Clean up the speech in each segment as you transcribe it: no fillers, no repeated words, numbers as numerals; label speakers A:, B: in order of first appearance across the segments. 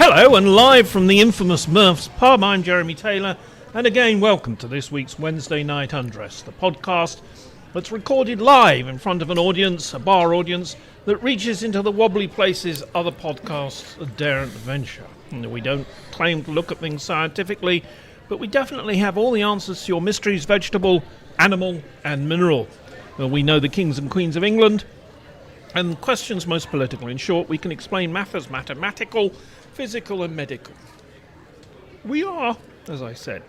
A: Hello, and live from the infamous Murph's pub, I'm Jeremy Taylor, and again, welcome to this week's Wednesday Night Undress, the podcast that's recorded live in front of an audience, a bar audience, that reaches into the wobbly places other podcasts daren't venture. We don't claim to look at things scientifically, but we definitely have all the answers to your mysteries, vegetable, animal, and mineral. We know the kings and queens of England, and questions most political. In short, we can explain matters mathematical, physical and medical. We are, as I said,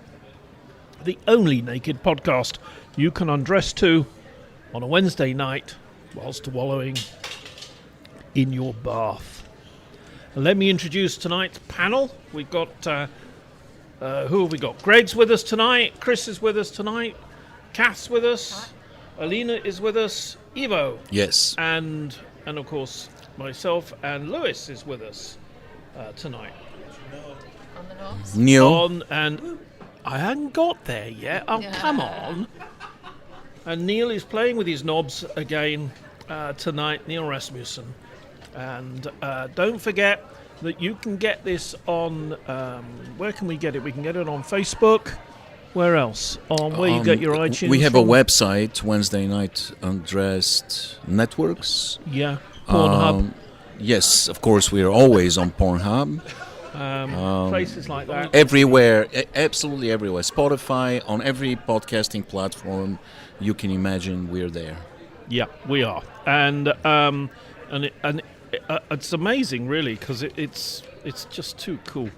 A: the only naked podcast you can undress to on a Wednesday night whilst wallowing in your bath. And let me introduce tonight's panel. We've got, who have we got? Greg's with us tonight, Chris is with us tonight, Kath's with us, Alena is with us, Ivo.
B: Yes.
A: And of course, myself and Lewis is with us tonight.
C: On the knobs?
B: Neil.
A: And I hadn't got there yet. Oh, come on. And Neil is playing with his knobs again tonight, Neil Rasmussen. And don't forget that you can get this on, where can we get it? We can get it on Facebook. Where else? On where you get your iTunes
B: We have
A: from?
B: a website, Wednesday Night Undressed Networks.
A: Yeah, Pornhub.
B: Yes, of course, we are always on Pornhub.
A: Places like that.
B: Everywhere, absolutely everywhere. Spotify, on every podcasting platform you can imagine, we're there.
A: Yeah, we are. And it's amazing, really, because it's just too cool.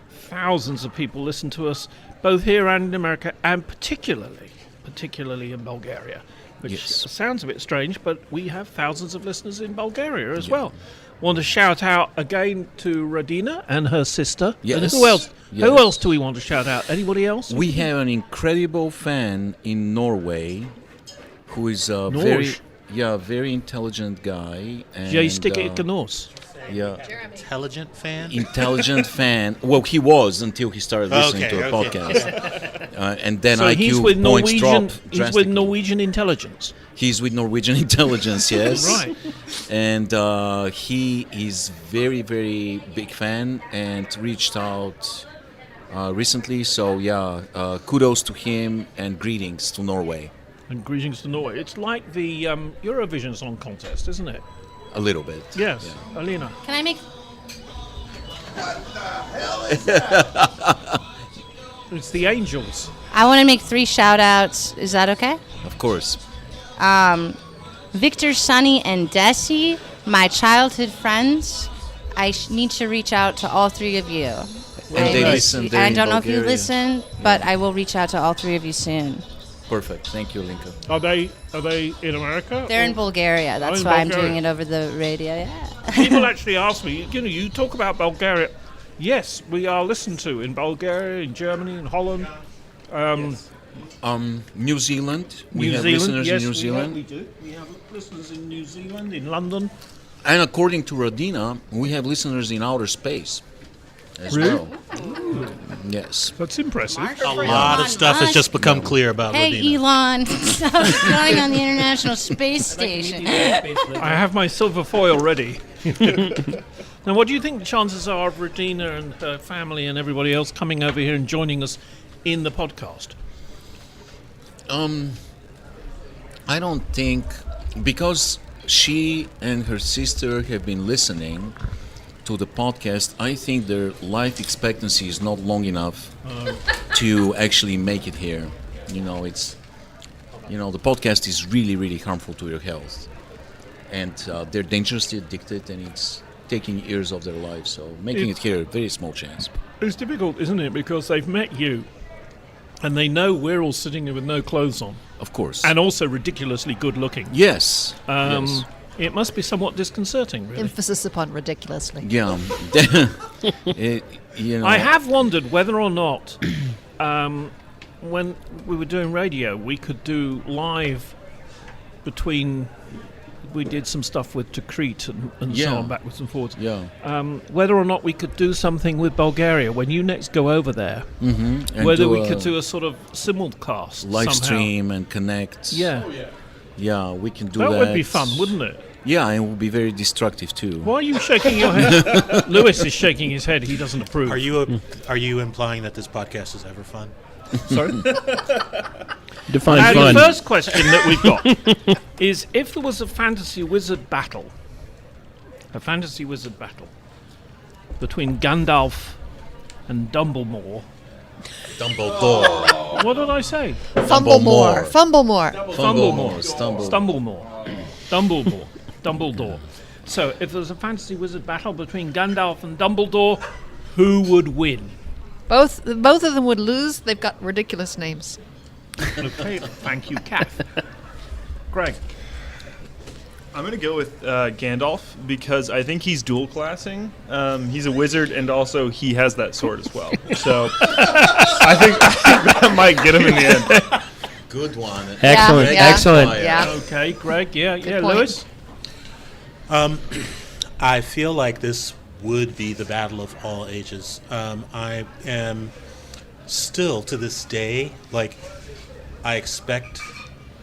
A: Thousands of people listen to us, both here and in America, and particularly in Bulgaria, which sounds a bit strange, but we have thousands of listeners in Bulgaria as well. Want to shout out again to Radina and her sister.
B: Yes.
A: And who else?
B: Yes.
A: Who else do we want to shout out? Anybody else?
B: We have an incredible fan in Norway who is a very intelligent guy.
A: Jij stikker Gnos.
B: Yeah.
D: Intelligent fan?
B: Well, he was until he started listening to a podcast. And then
A: So
B: IQ
A: he's with
B: points
A: Norwegian.
B: drop
A: He's with Norwegian intelligence.
B: He's with Norwegian intelligence, yes.
A: Right.
B: And he is very, very big fan and reached out recently. So, kudos to him and greetings to Norway.
A: And greetings to Norway. It's like the Eurovision Song Contest, isn't it?
B: A little bit.
A: Yes.
B: Yeah.
A: Alena.
C: Can I make...
A: It's the Angels.
C: I want to make 3 shout-outs. Is that okay?
B: Of course.
C: Victor, Sunny, and Desi, my childhood friends. I need to reach out to all 3 of you.
B: And they listen there
C: I
B: in
C: don't know if you
B: Bulgaria.
C: listen, but I will reach out to all 3 of you soon.
B: Perfect. Thank you, Linka.
A: Are they in America?
C: They're in Bulgaria. That's
A: in
C: why I'm
A: Bulgaria.
C: doing it over the radio. Yeah.
A: People actually ask me, you talk about Bulgaria. Yes, we are listened to in Bulgaria, in Germany, in Holland.
B: New Zealand. We
A: New
B: have
A: Zealand.
B: listeners
A: Yes,
B: in New Zealand.
A: we do. We have listeners in New Zealand, in London.
B: And according to Radina, we have listeners in outer space as
A: Really?
B: well. Yes.
A: That's impressive.
D: A lot of stuff has just become clear about
C: Hey,
D: Radina.
C: Elon. How's it going on the International Space Station?
A: I have my silver foil ready. Now, what do you think the chances are of Radina and her family and everybody else coming over here and joining us in the podcast?
B: I don't think, because she and her sister have been listening to the podcast, I think their life expectancy is not long enough to actually make it here. The podcast is really, really harmful to your health. And they're dangerously addicted, and it's taking years of their life. So making it here, very small chance.
A: It's difficult, isn't it? Because they've met you, and they know we're all sitting here with no clothes on.
B: Of course.
A: And also ridiculously good looking.
B: Yes. Yes.
A: It must be somewhat disconcerting, really.
E: Emphasis upon ridiculously.
B: Yeah.
A: I have wondered whether or not, when we were doing radio, we could do live between. We did some stuff with Tikrit and so on, backwards and forwards.
B: Yeah.
A: Whether or not we could do something with Bulgaria when you next go over there.
B: Mm-hmm.
A: Whether we could do a sort of simulcast
B: live
A: somehow.
B: stream and connect.
A: Yeah.
B: Yeah, we can do that.
A: That would be fun, wouldn't it?
B: Yeah, and it would be very destructive too.
A: Why are you shaking your head? Lewis is shaking his head. He doesn't approve.
D: Are you implying that this podcast is ever fun?
A: Sorry?
E: Define
A: Now,
E: fun.
A: the first question that we've got is, if there was a fantasy wizard battle between Gandalf and Dumbledore.
D: Dumbledore.
A: What did I say?
F: Fumblemore.
A: Dumbledore. So, if there's a fantasy wizard battle between Gandalf and Dumbledore, who would win?
F: Both of them would lose. They've got ridiculous names.
A: Okay, thank you, Kath. Greg.
G: I'm going to go with Gandalf because I think he's dual classing. He's a wizard and also he has that sword as well. So I think that might get him in the end.
B: Good one.
E: Excellent,
F: Yeah.
E: excellent.
F: Yeah.
A: Okay, Greg. Yeah,
F: point.
A: Lewis.
D: I feel like this would be the battle of all ages. I am still, to this day, like, I expect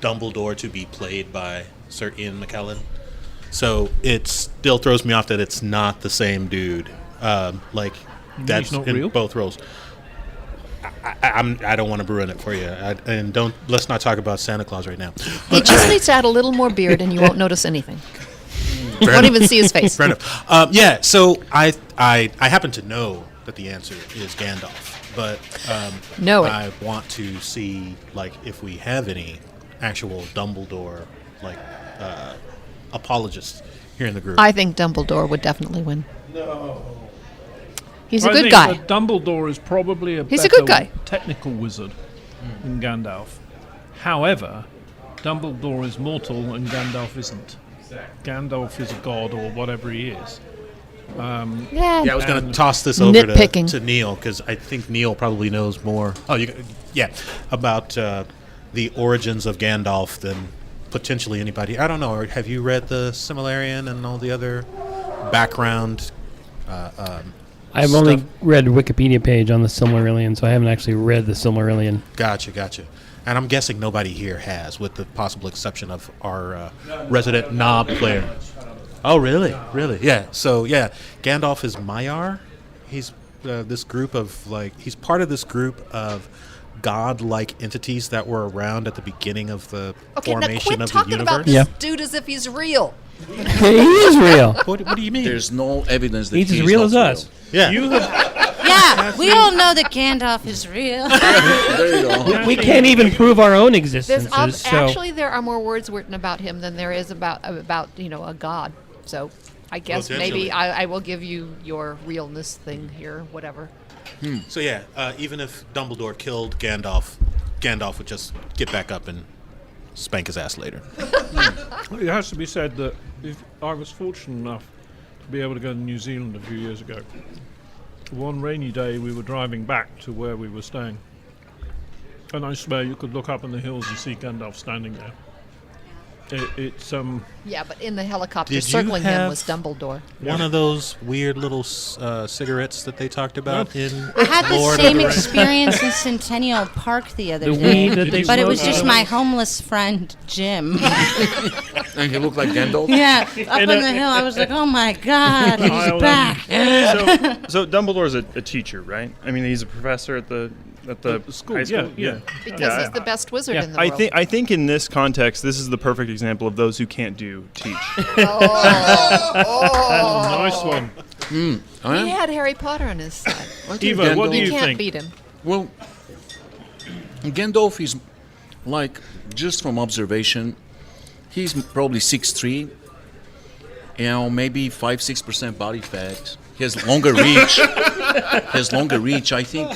D: Dumbledore to be played by Sir Ian McKellen. So it still throws me off that it's not the same dude. Like, that's
A: not
D: in
A: real?
D: both roles. I don't want to ruin it for you. Let's not talk about Santa Claus right now.
F: He just needs to add a little more beard, and you won't notice anything. You won't even see his face.
D: Fair enough. Yeah, so I happen to know that the answer is Gandalf, but
F: Know it.
D: I want to see, like, if we have any actual Dumbledore, like, apologists here in the group.
F: I think Dumbledore would definitely win. No. He's a
A: I
F: good
A: think
F: guy.
A: that Dumbledore is probably a
F: He's
A: better
F: a good guy.
A: technical wizard than Gandalf. However, Dumbledore is mortal and Gandalf isn't. Gandalf is a god or whatever he is.
F: Yeah.
D: Yeah, I was going to toss this over
F: Nitpicking.
D: to Neil because I think Neil probably knows more. About the origins of Gandalf than potentially anybody. I don't know. Or have you read the Silmarillion and all the other background?
E: I've only read a Wikipedia page on the Silmarillion, so I haven't actually read the Silmarillion.
D: Gotcha. And I'm guessing nobody here has, with the possible exception of our resident knob player. Oh, really? Really? Yeah. So, yeah, Gandalf is Maiar. He's this group of, like, he's part of this group of god-like entities that were around at the beginning of the
F: Okay, now
D: formation
F: quit
D: of the
F: talking
D: universe.
F: about this
E: Yeah.
F: dude as if he's real.
E: He is real.
D: What do you mean?
B: There's no evidence that
E: He's as
B: he's
E: real
B: not
E: as us.
D: yeah.
A: You have
C: Yeah, we all know that Gandalf is real.
B: There you go.
E: We can't even prove our own
F: There's
E: existences. So
F: actually there are more words written about him than there is about a god. So I guess
D: Potentially.
F: maybe I will give you your realness thing here, whatever.
D: So, yeah, even if Dumbledore killed Gandalf, Gandalf would just get back up and spank his ass later.
A: It has to be said that if I was fortunate enough to be able to go to New Zealand a few years ago, one rainy day we were driving back to where we were staying, and I swear you could look up in the hills and see Gandalf standing there. It's
F: Yeah, but in the helicopter
D: Did you
F: circling him
D: have-
F: was Dumbledore.
D: One of those weird little cigarettes that they talked about in
C: I had the
D: Lord of
C: same
D: the Rings.
C: experience in Centennial Park the other
E: the
C: day.
E: weed that they
C: But it was
E: smoke?
C: just my homeless friend, Jim.
B: And he looked like Gandalf.
C: Yeah, up on the hill. I was like, oh my God, he's
A: Island.
C: back.
G: So Dumbledore's a teacher, right? I mean, he's a professor at the
A: school.
G: high school.
A: Yeah.
F: Because
G: Yeah,
F: he's the best wizard
A: yeah,
F: in the
G: I
F: world.
G: think in this context, this is the perfect example of those who can't do teach.
A: Nice one.
F: He had Harry Potter on his side.
A: Eva, what do
F: You
A: you
F: can't
A: think?
F: beat him.
B: Well, Gandalf is, like, just from observation, he's probably 6'3", maybe 5-6% body fat. He has longer reach. I think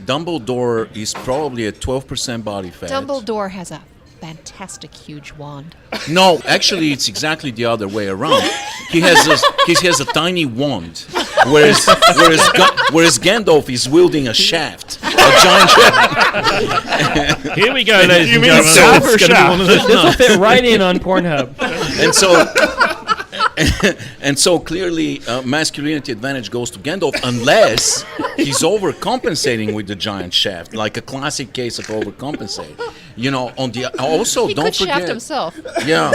B: Dumbledore is probably at 12% body fat.
F: Dumbledore has a fantastic huge wand.
B: No, actually, it's exactly the other way around. He has a tiny wand, whereas Gandalf is wielding a shaft, a giant shaft.
A: Here we go, ladies and
G: mean
A: gentlemen.
G: silver
A: It's gonna be
G: shaft?
A: one of those
E: this will
A: nights.
E: fit right in on Pornhub.
B: And so clearly, masculinity advantage goes to Gandalf unless he's overcompensating with the giant shaft, like a classic case of overcompensating. On the also
F: He
B: don't
F: could
B: forget.
F: shaft himself.
B: Yeah.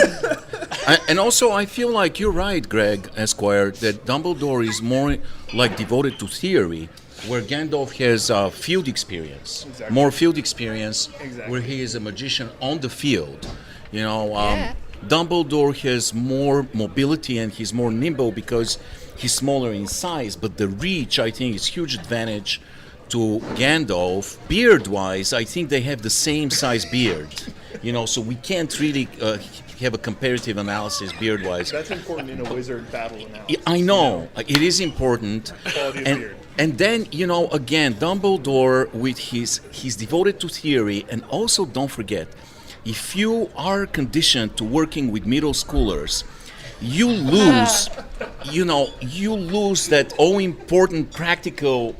B: And also, I feel like you're right, Greg, Esquire, that Dumbledore is more like devoted to theory, where Gandalf has field experience, more field experience, where he is a magician on the field. Dumbledore has more mobility and he's more nimble because he's smaller in size, but the reach, I think, is huge advantage to Gandalf. Beard-wise, I think they have the same size beard, so we can't really have a comparative analysis beard-wise.
G: That's important in a wizard battle analysis.
B: I know. It is important.
G: Quality of beard.
B: And then, again, Dumbledore with he's devoted to theory, and also don't forget, if you are conditioned to working with middle schoolers, you lose, you lose that all-important practical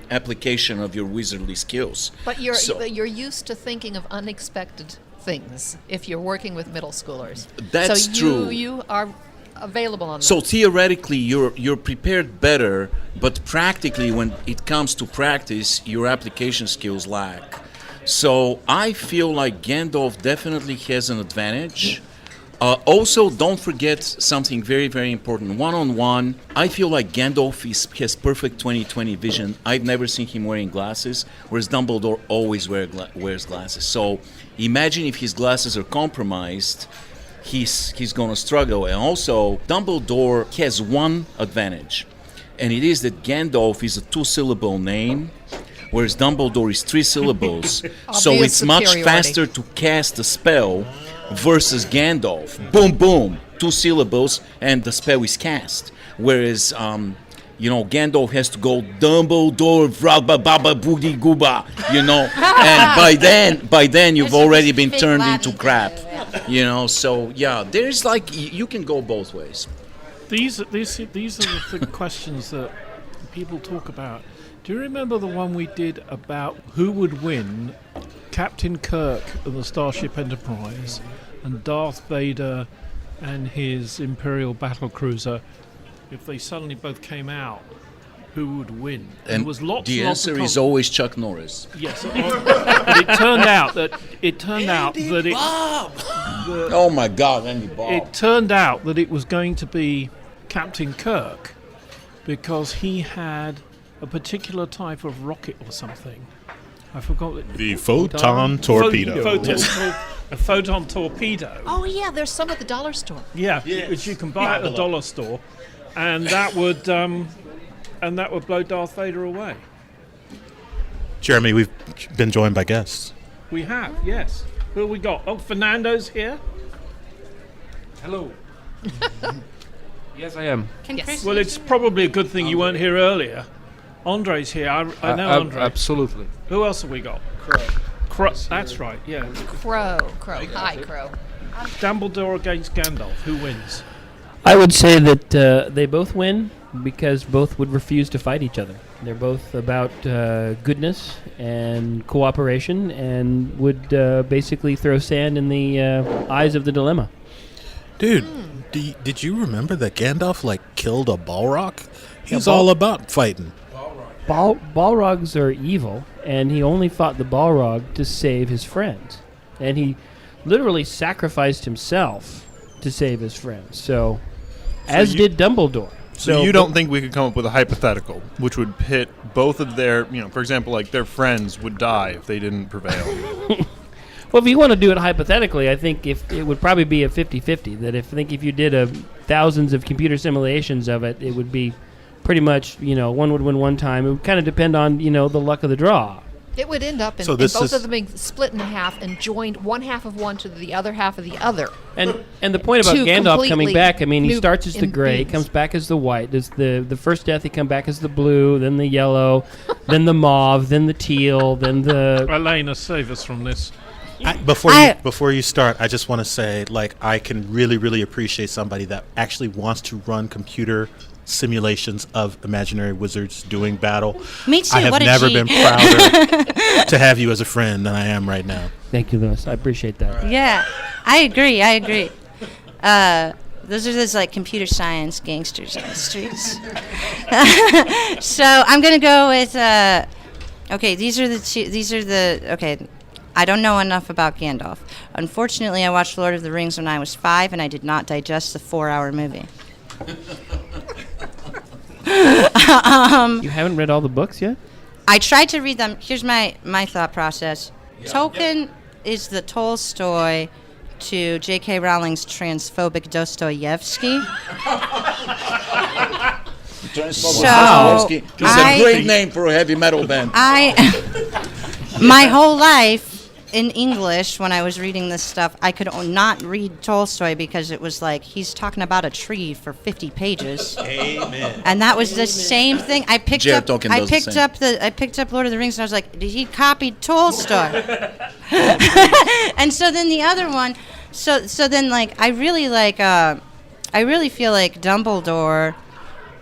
B: application of your wizardly skills.
F: But you're used to thinking of unexpected things if you're working with middle schoolers.
B: That's true.
F: You are available on that.
B: So theoretically, you're prepared better, but practically, when it comes to practice, your application skills lack. So I feel like Gandalf definitely has an advantage. Also, don't forget something very, very important. One-on-one, I feel like Gandalf has perfect 20/20 vision. I've never seen him wearing glasses, whereas Dumbledore always wears glasses. So imagine if his glasses are compromised, he's going to struggle. And also, Dumbledore has one advantage, and it is that Gandalf is a 2-syllable name, whereas Dumbledore is 3 syllables. So it's much faster to cast a spell versus Gandalf. Boom, boom, 2 syllables, and the spell is cast. Whereas, Gandalf has to go Dumbledore, Vraba, Baba, Boogie, Gooba, and by then you've already been turned into crap, So yeah, there's you can go both ways.
A: These are the questions that people talk about. Do you remember the one we did about who would win, Captain Kirk of the Starship Enterprise and Darth Vader and his Imperial battlecruiser? If they suddenly both came out, who would win?
B: And
A: there was lots
B: the answer is always Chuck Norris.
A: Yes, but it turned out that
B: oh my God, Andy Bob.
A: It turned out that it was going to be Captain Kirk because he had a particular type of rocket or something. I forgot it.
D: The photon torpedo.
A: A photon torpedo.
F: Oh yeah, there's some at the dollar store.
A: Yeah, which you can buy at the dollar store, and that would blow Darth Vader away.
D: Jeremy, we've been joined by guests.
A: We have, yes. Who have we got? Oh, Fernando's here.
H: Hello. Yes, I am.
A: Well, it's probably a good thing you weren't here earlier. Andrei's here. I know Andrei.
H: Absolutely.
A: Who else have we got? Crow. That's right, yeah.
F: Crow. Hi, Crow.
A: Dumbledore against Gandalf. Who wins?
E: I would say that they both win because both would refuse to fight each other. They're both about goodness and cooperation and would basically throw sand in the eyes of the dilemma.
D: Dude, did you remember that Gandalf killed a Balrog? He's all about fighting.
E: Balrogs are evil, and he only fought the Balrog to save his friends. And he literally sacrificed himself to save his friends. So did Dumbledore.
G: So you don't think we could come up with a hypothetical which would pit both of their, for example, their friends would die if they didn't prevail?
E: Well, if you want to do it hypothetically, I think if it would probably be a 50-50. That if you did thousands of computer simulations of it, it would be pretty much, one would win one time. It would kind of depend on, the luck of the draw.
F: It would end up in both of them being split in half and joined one half of one to the other half of the other.
E: And the point about Gandalf coming back, he starts as the gray, comes back as the white. There's the first death, he comes back as the blue, then the yellow, then the mauve, then the teal, then the...
A: Alena, save us from this.
D: Before you start, I just want to say, I can really, really appreciate somebody that actually wants to run computer simulations of imaginary wizards doing battle.
C: Me too.
D: I have never been prouder to have you as a friend than I am right now.
E: Thank you, Lewis. I appreciate that.
C: Right. Yeah, I agree. Those are those computer science gangsters on the streets. So I'm gonna go with. Okay, these are the two. Okay, I don't know enough about Gandalf. Unfortunately, I watched Lord of the Rings when I was 5, and I did not digest the 4-hour movie.
E: You haven't read all the books yet?
C: I tried to read them. Here's my thought process. Tolkien is the Tolstoy to J.K. Rowling's transphobic Dostoevsky.
B: Dostoevsky. It's a great name for a heavy metal band.
C: My whole life in English, when I was reading this stuff, I could not read Tolstoy because it was like he's talking about a tree for 50 pages.
D: Amen.
C: And that was the same thing. I picked up Lord of the Rings, and I was like, did he copy Tolstoy? And so then the other one, so then like I really feel like Dumbledore,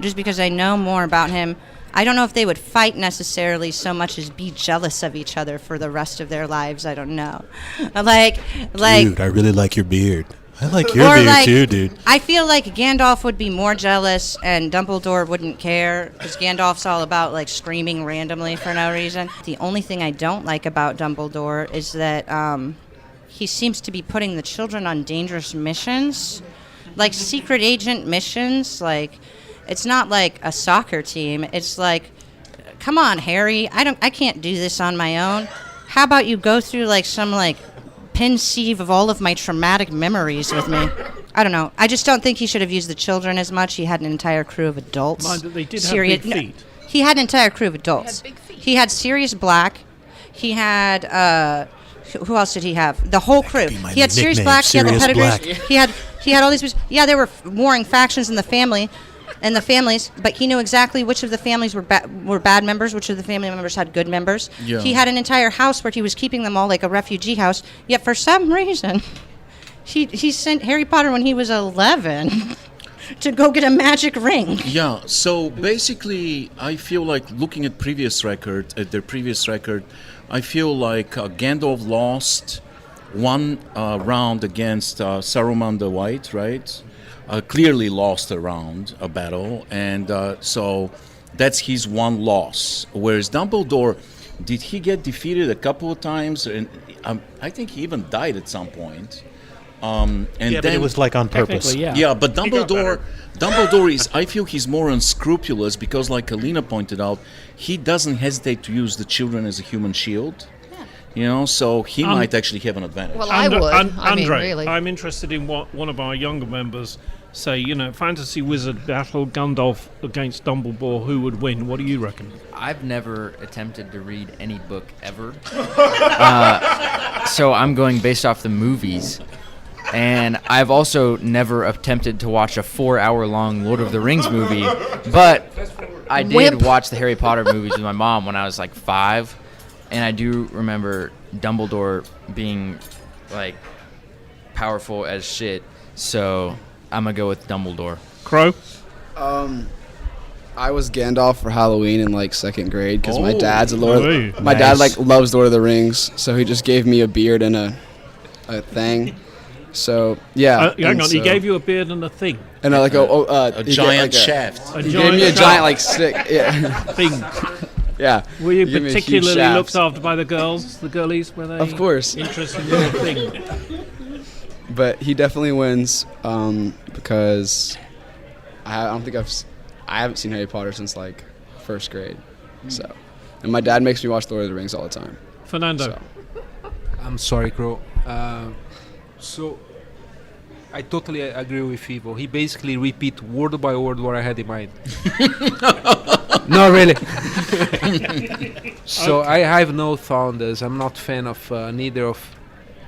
C: just because I know more about him. I don't know if they would fight necessarily so much as be jealous of each other for the rest of their lives. I don't know. Like,
D: dude, I really like your beard. I like your beard too, dude.
C: I feel like Gandalf would be more jealous and Dumbledore wouldn't care because Gandalf's all about like screaming randomly for no reason. The only thing I don't like about Dumbledore is that he seems to be putting the children on dangerous missions, like secret agent missions, like. It's not like a soccer team. It's like, come on, Harry. I can't do this on my own. How about you go through like some like pin sieve of all of my traumatic memories with me? I don't know. I just don't think he should have used the children as much. He had an entire crew of adults.
A: Mind that they did have big feet.
C: He had an entire crew of adults.
F: He had big feet.
C: He had Sirius Black. He had who else did he have? The whole crew. He had Sirius Black. He had the pedigrees. He had all these. Yeah, there were warring factions in the family. And the families, but he knew exactly which of the families were bad members, which of the family members had good members.
B: Yeah.
C: He had an entire house where he was keeping them all like a refugee house. Yet for some reason, he sent Harry Potter when he was 11 to go get a magic ring.
B: Yeah. So basically, I feel like looking at their previous record, I feel like Gandalf lost one round against Saruman the White, right? Clearly lost a round, a battle, and so that's his one loss. Whereas Dumbledore, did he get defeated a couple of times? And I think he even died at some point. And
D: yeah, but it was like on purpose.
B: Yeah, but Dumbledore is, I feel he's more unscrupulous because, like Alena pointed out, he doesn't hesitate to use the children as a human shield. You know, so he might actually have an advantage.
F: Well, I would. I mean,
A: Andrei,
F: really.
A: I'm interested in what one of our younger members say. You know, fantasy wizard battle, Gandalf against Dumbledore, who would win? What do you reckon?
I: I've never attempted to read any book ever. So I'm going based off the movies. And I've also never attempted to watch a 4-hour-long Lord of the Rings movie. But I did watch the Harry Potter movies with my mom when I was like 5. And I do remember Dumbledore being, like, powerful as shit. So I'm going to go with Dumbledore.
A: Crow?
J: I was Gandalf for Halloween in, like, 2nd grade because my dad's a
A: Hey.
J: My dad, like, loves Lord of the Rings. So he just gave me a beard and a thing. So, yeah.
A: Hang on, he gave you a beard and a thing.
J: And like
B: a giant shaft.
J: He gave me a giant, like, stick. Yeah.
A: Thing.
J: Yeah.
A: Were you particularly looked after by the girls, the girlies? Were they
J: of course.
A: interested in your thing?
J: But he definitely wins because I haven't seen Harry Potter since like 1st grade. So, and my dad makes me watch Lord of the Rings all the time.
A: Fernando.
J: So.
H: I'm sorry, Crow. So I totally agree with Ivo. He basically repeat word by word what I had in mind. No, really. So I have no thoughts. I'm not fan of neither of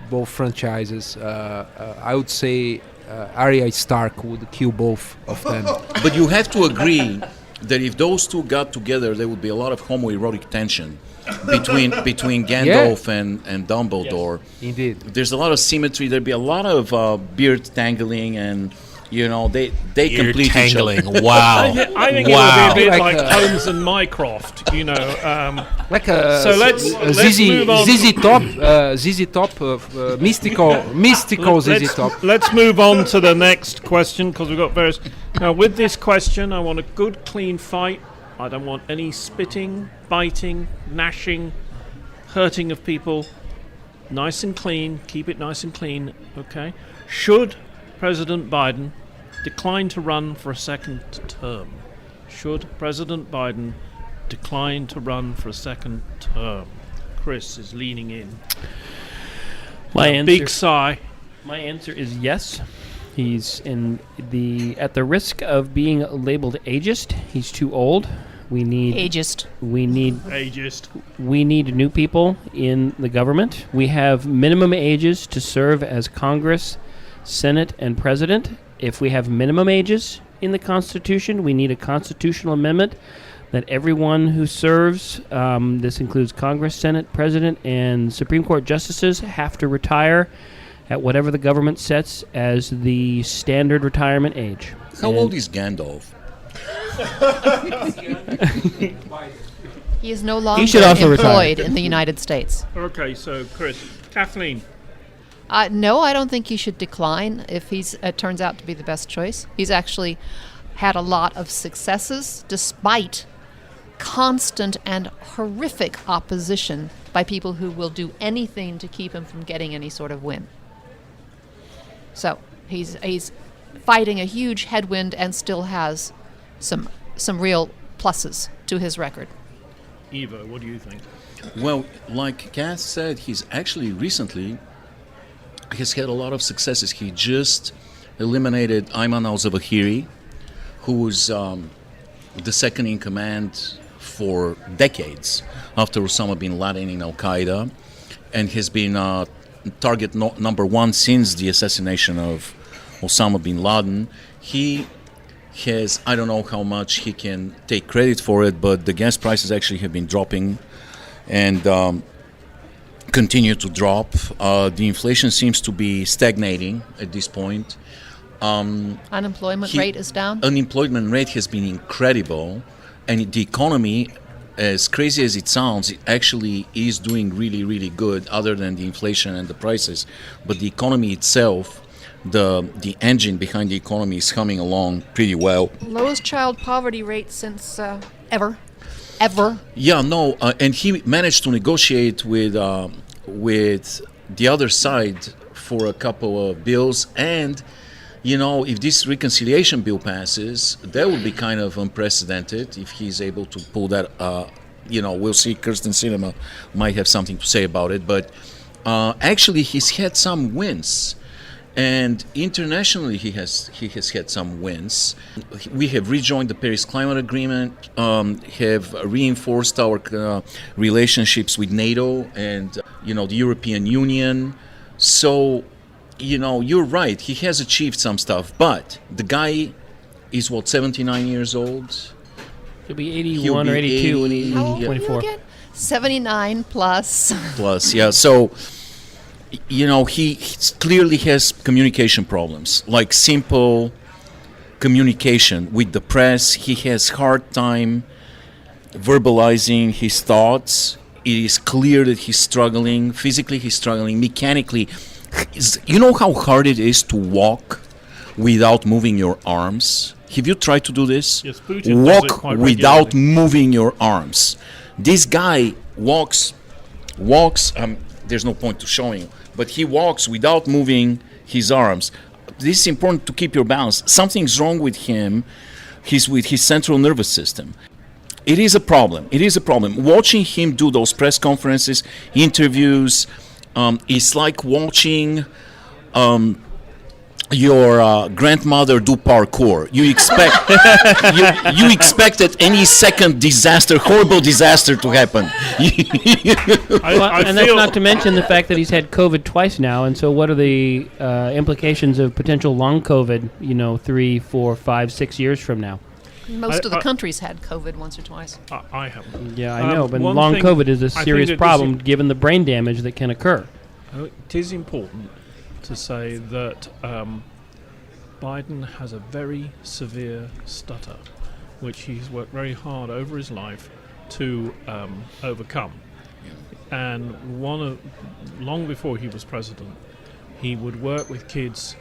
H: both franchises. I would say Arya Stark would kill both of them.
B: But you have to agree that if those two got together, there would be a lot of homoerotic tension between Gandalf and Dumbledore.
H: Yes, indeed.
B: There's a lot of symmetry. There'd be a lot of beard tangling and. You know, they complete
D: tangling.
B: each other.
D: Wow.
A: I think it would be a bit like Holmes and Mycroft, you know.
H: Like a
A: so let's move on.
H: ZZ Top, mystical ZZ Top.
A: Let's move on to the next question because we've got various. Now, with this question, I want a good, clean fight. I don't want any spitting, biting, gnashing, hurting of people. Nice and clean. Keep it nice and clean. Okay. Should President Biden decline to run for a second term? Should President Biden decline to run for a second term? Chris is leaning in. Big sigh.
E: My answer is yes. He's at the risk of being labeled ageist. He's too old. We need
F: Ageist.
E: We need new people in the government. We have minimum ages to serve as Congress, Senate, and President. If we have minimum ages in the Constitution, we need a constitutional amendment that everyone who serves, this includes Congress, Senate, President, and Supreme Court justices, have to retire at whatever the government sets as the standard retirement age.
B: How old is Gandolf?
F: He is no longer
E: should also
F: employed
E: retire.
F: in the United States.
A: Okay, so Chris. Kathleen.
F: No, I don't think he should decline if it turns out to be the best choice. He's actually had a lot of successes despite constant and horrific opposition by people who will do anything to keep him from getting any sort of win. So he's fighting a huge headwind and still has some real pluses to his record.
A: Eva, what do you think?
B: Well, like Kath said, he's actually recently has had a lot of successes. He just eliminated Ayman al-Zawahiri, who was the second in command for decades after Osama bin Laden in Al-Qaeda, and has been target number one since the assassination of Osama bin Laden. He has, I don't know how much he can take credit for it, but the gas prices actually have been dropping and continue to drop. The inflation seems to be stagnating at this point.
F: Unemployment rate is down?
B: Unemployment rate has been incredible, and the economy, as crazy as it sounds, it actually is doing really, really good, other than the inflation and the prices. But the economy itself, the engine behind the economy is humming along pretty well.
F: Lowest child poverty rate since ever.
B: Yeah, no, and he managed to negotiate with the other side for a couple of bills, and you know, if this reconciliation bill passes, that would be kind of unprecedented if he's able to pull that. You know, we'll see. Kirsten Sinema might have something to say about it, but actually, he's had some wins. And internationally, he has had some wins. We have rejoined the Paris Climate Agreement, have reinforced our relationships with NATO and the European Union. So, you're right. He has achieved some stuff, but the guy is 79 years old.
E: He'll be 81 or 82 when he's
F: How old
E: 24.
F: are you again? 79 plus.
B: Plus, yeah. So. He clearly has communication problems, like simple communication with the press. He has hard time verbalizing his thoughts. It is clear that he's struggling. Physically, he's struggling. Mechanically, you know how hard it is to walk without moving your arms? Have you tried to do this?
A: Yes, Putin does it
B: walk
A: quite
B: without
A: regularly.
B: moving your arms. This guy walks. There's no point to showing you, but he walks without moving his arms. This is important to keep your balance. Something's wrong with him. He's with his central nervous system. It is a problem. Watching him do those press conferences, interviews, it's like watching your grandmother do parkour. You expect you expect at any second horrible disaster to happen.
E: And that's not to mention the fact that he's had COVID twice now. And so, what are the implications of potential long COVID? 3, 4, 5, 6 years from now.
F: Most of the countries had COVID once or twice.
A: I haven't.
E: Yeah, I know, but
A: one
E: long
A: thing
E: COVID is a
A: I think
E: serious
A: that
E: problem given the brain damage that can occur.
A: It is important to say that Biden has a very severe stutter, which he's worked very hard over his life to overcome. And long before he was president, he would work with kids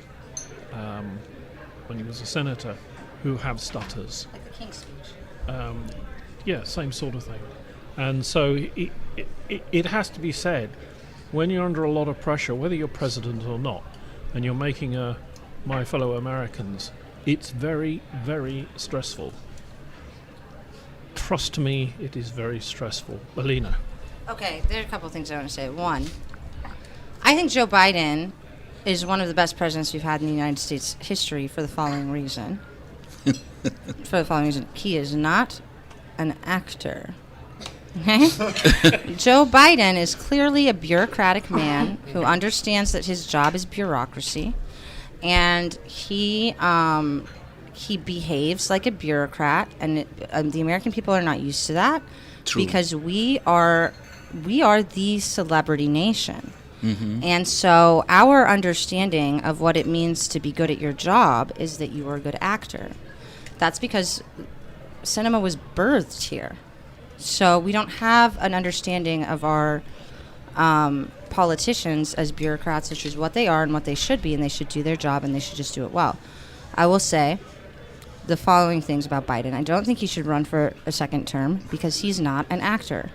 A: when he was a senator who have stutters.
C: Like the King's Speech.
A: Yeah, same sort of thing. And so it has to be said when you're under a lot of pressure, whether you're president or not, and you're making my fellow Americans, it's very, very stressful. Trust me, it is very stressful. Alena.
C: Okay, there are a couple of things I want to say. One, I think Joe Biden is one of the best presidents we've had in the United States history for the following reason. He is not an actor. Okay? Joe Biden is clearly a bureaucratic man who understands that his job is bureaucracy, and he behaves like a bureaucrat, and the American people are not used to that.
B: True.
C: Because we are the celebrity nation. And so our understanding of what it means to be good at your job is that you are a good actor. That's because cinema was birthed here. So we don't have an understanding of our politicians as bureaucrats, which is what they are and what they should be, and they should do their job and they should just do it well. I will say the following things about Biden. I don't think he should run for a second term because he's not an actor.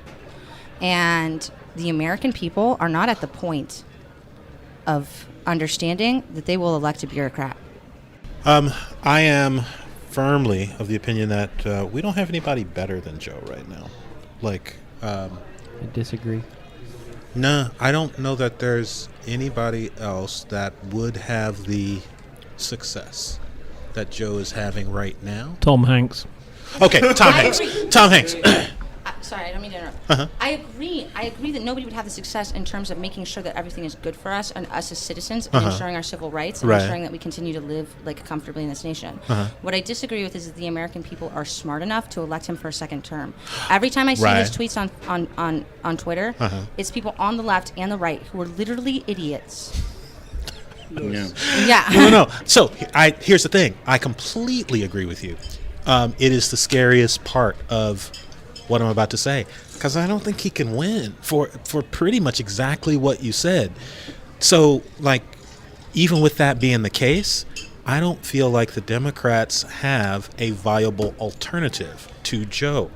C: And the American people are not at the point of understanding that they will elect a bureaucrat.
D: I am firmly of the opinion that we don't have anybody better than Joe right now.
E: I disagree.
D: No, I don't know that there's anybody else that would have the success that Joe is having right now.
A: Tom Hanks.
D: Okay, Tom Hanks. Tom Hanks.
C: Sorry, I don't mean to interrupt.
D: Uh-huh.
C: I agree that nobody would have the success in terms of making sure that everything is good for us and us as citizens and ensuring our civil rights and ensuring that we continue to live comfortably in this nation. What I disagree with is that the American people are smart enough to elect him for a second term. Every time I see his tweets on Twitter, it's people on the left and the right who are literally idiots. Yeah.
D: No. So here's the thing. I completely agree with you. It is the scariest part of what I'm about to say, because I don't think he can win for pretty much exactly what you said. So, even with that being the case, I don't feel like the Democrats have a viable alternative to Joe.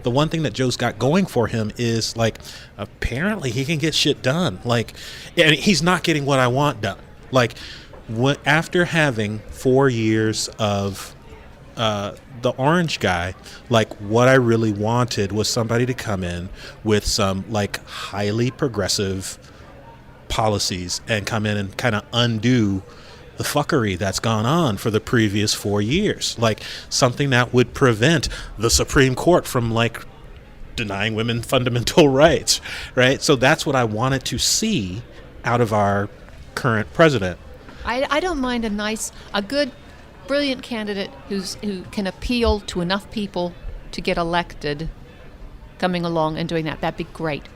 D: The one thing that Joe's got going for him is, apparently he can get shit done. And he's not getting what I want done. After having 4 years of the orange guy, what I really wanted was somebody to come in with some highly progressive policies and come in and kind of undo the fuckery that's gone on for the previous 4 years. Something that would prevent the Supreme Court from denying women fundamental rights, right? So that's what I wanted to see out of our current president.
F: I don't mind a good, brilliant candidate who can appeal to enough people to get elected, coming along and doing that. That'd be great.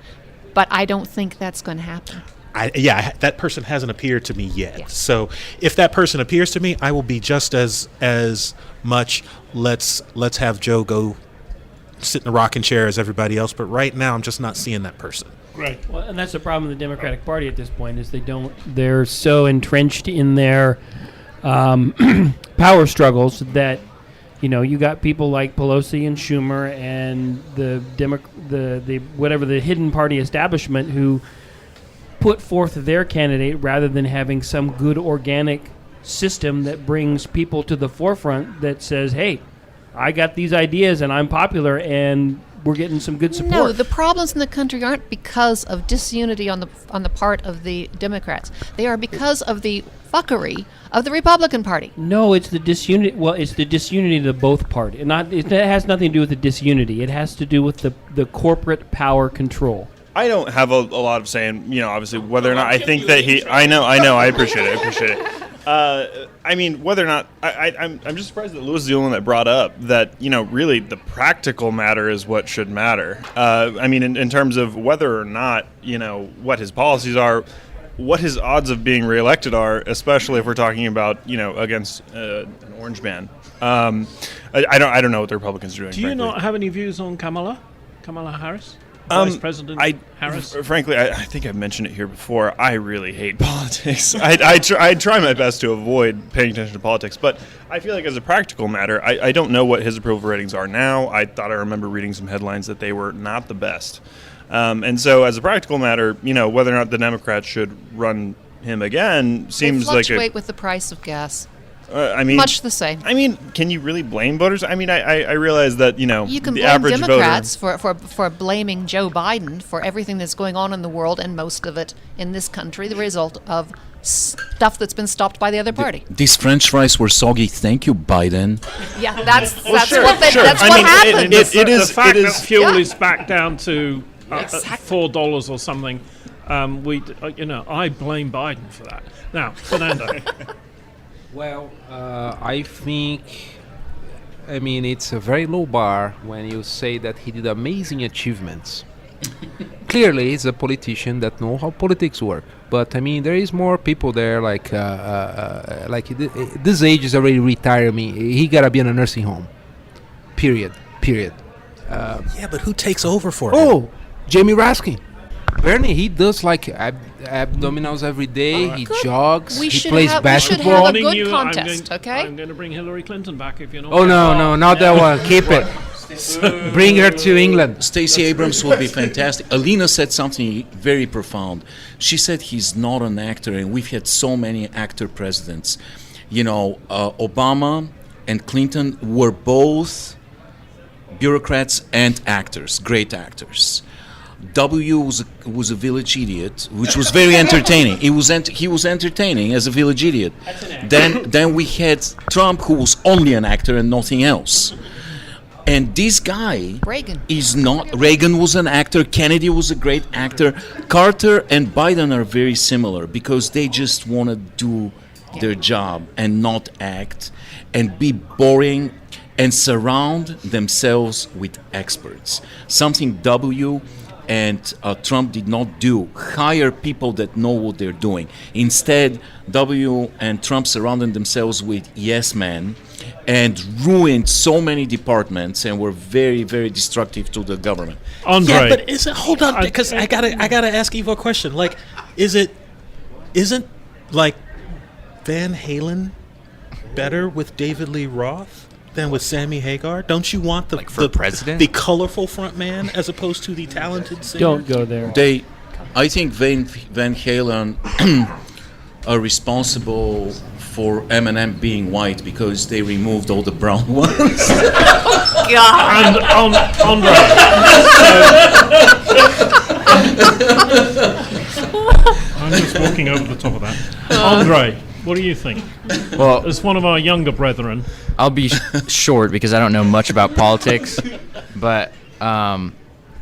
F: But I don't think that's going to happen.
D: That person hasn't appeared to me yet.
F: Yeah.
D: So if that person appears to me, I will be just as much. Let's have Joe go sit in a rocking chair as everybody else. But right now, I'm just not seeing that person.
A: Right.
E: Well, and that's the problem with the Democratic Party at this point is they're so entrenched in their power struggles that you got people like Pelosi and Schumer and the hidden party establishment who put forth their candidate rather than having some good organic system that brings people to the forefront that says, hey, I got these ideas and I'm popular and we're getting some good support.
F: No, the problems in the country aren't because of disunity on the part of the Democrats. They are because of the fuckery of the Republican Party.
E: No, it's the disunity. Well, it's the disunity of both parties. It has nothing to do with the disunity. It has to do with the corporate power control.
G: I don't have a lot of saying, obviously, whether or not I think that he... I know, I appreciate it. Whether or not... I'm just surprised that Louis is the only one that brought up that, really the practical matter is what should matter. In terms of whether or not, what his policies are, what his odds of being reelected are, especially if we're talking about, against an orange man. I don't know what the Republicans are doing.
A: Do you not have any views on Kamala Harris? Vice President Harris?
G: Frankly, I think I've mentioned it here before. I really hate politics. I try my best to avoid paying attention to politics, but I feel like as a practical matter, I don't know what his approval ratings are now. I thought I remember reading some headlines that they were not the best. And so as a practical matter, whether or not the Democrats should run him again seems like
F: fluctuate with the price of gas.
G: Much
F: the same.
G: Can you really blame voters? I realize that
F: you can
G: the
F: blame
G: average
F: Democrats
G: voter
F: for blaming Joe Biden for everything that's going on in the world, and most of it in this country, the result of stuff that's been stopped by the other party.
B: These French fries were soggy. Thank you, Biden.
F: Yeah, that's
G: sure,
F: what
G: sure.
F: that's what happens.
A: The fact that fuel is back down to $4 or something. I blame Biden for that. Now, Fernando.
H: Well, I think, it's a very low bar when you say that he did amazing achievements. Clearly, he's a politician that knows how politics work. But, there is more people there, this age is already retiring. He got to be in a nursing home. Period.
D: Yeah, but who takes over for him?
H: Oh, Jamie Raskin. Bernie, he does abdominals every day. He jogs. He plays basketball.
F: We should have a good contest, okay?
A: I'm going to bring Hillary Clinton back if you're not.
H: Oh no, not that one. Keep it. Bring her to England.
B: Stacey Abrams would be fantastic. Alena said something very profound. She said he's not an actor, and we've had so many actor presidents. Obama and Clinton were both bureaucrats and actors, great actors. W was a village idiot, which was very entertaining. He was entertaining as a village idiot. Then we had Trump, who was only an actor and nothing else. And this guy is not. Reagan was an actor. Kennedy was a great actor. Carter and Biden are very similar because they just want to do their job and not act and be boring and surround themselves with experts. Something W and Trump did not do. Hire people that know what they're doing. Instead, W and Trump surrounded themselves with yes men and ruined so many departments and were very, very destructive to the government.
A: Andrei.
D: Yeah, but hold on, because I gotta ask Evo a question. Isn't Van Halen better with David Lee Roth than with Sammy Hagar? Don't you want the
I: president?
D: the colorful front man as opposed to the talented singer?
E: Don't go there.
B: I think Van Halen are responsible for Eminem being white because they removed all the brown ones.
A: And Andrei. I'm just walking over the top of that. Andrei, what do you think?
I: Well,
A: as one of our younger brethren,
I: I'll be short because I don't know much about politics. But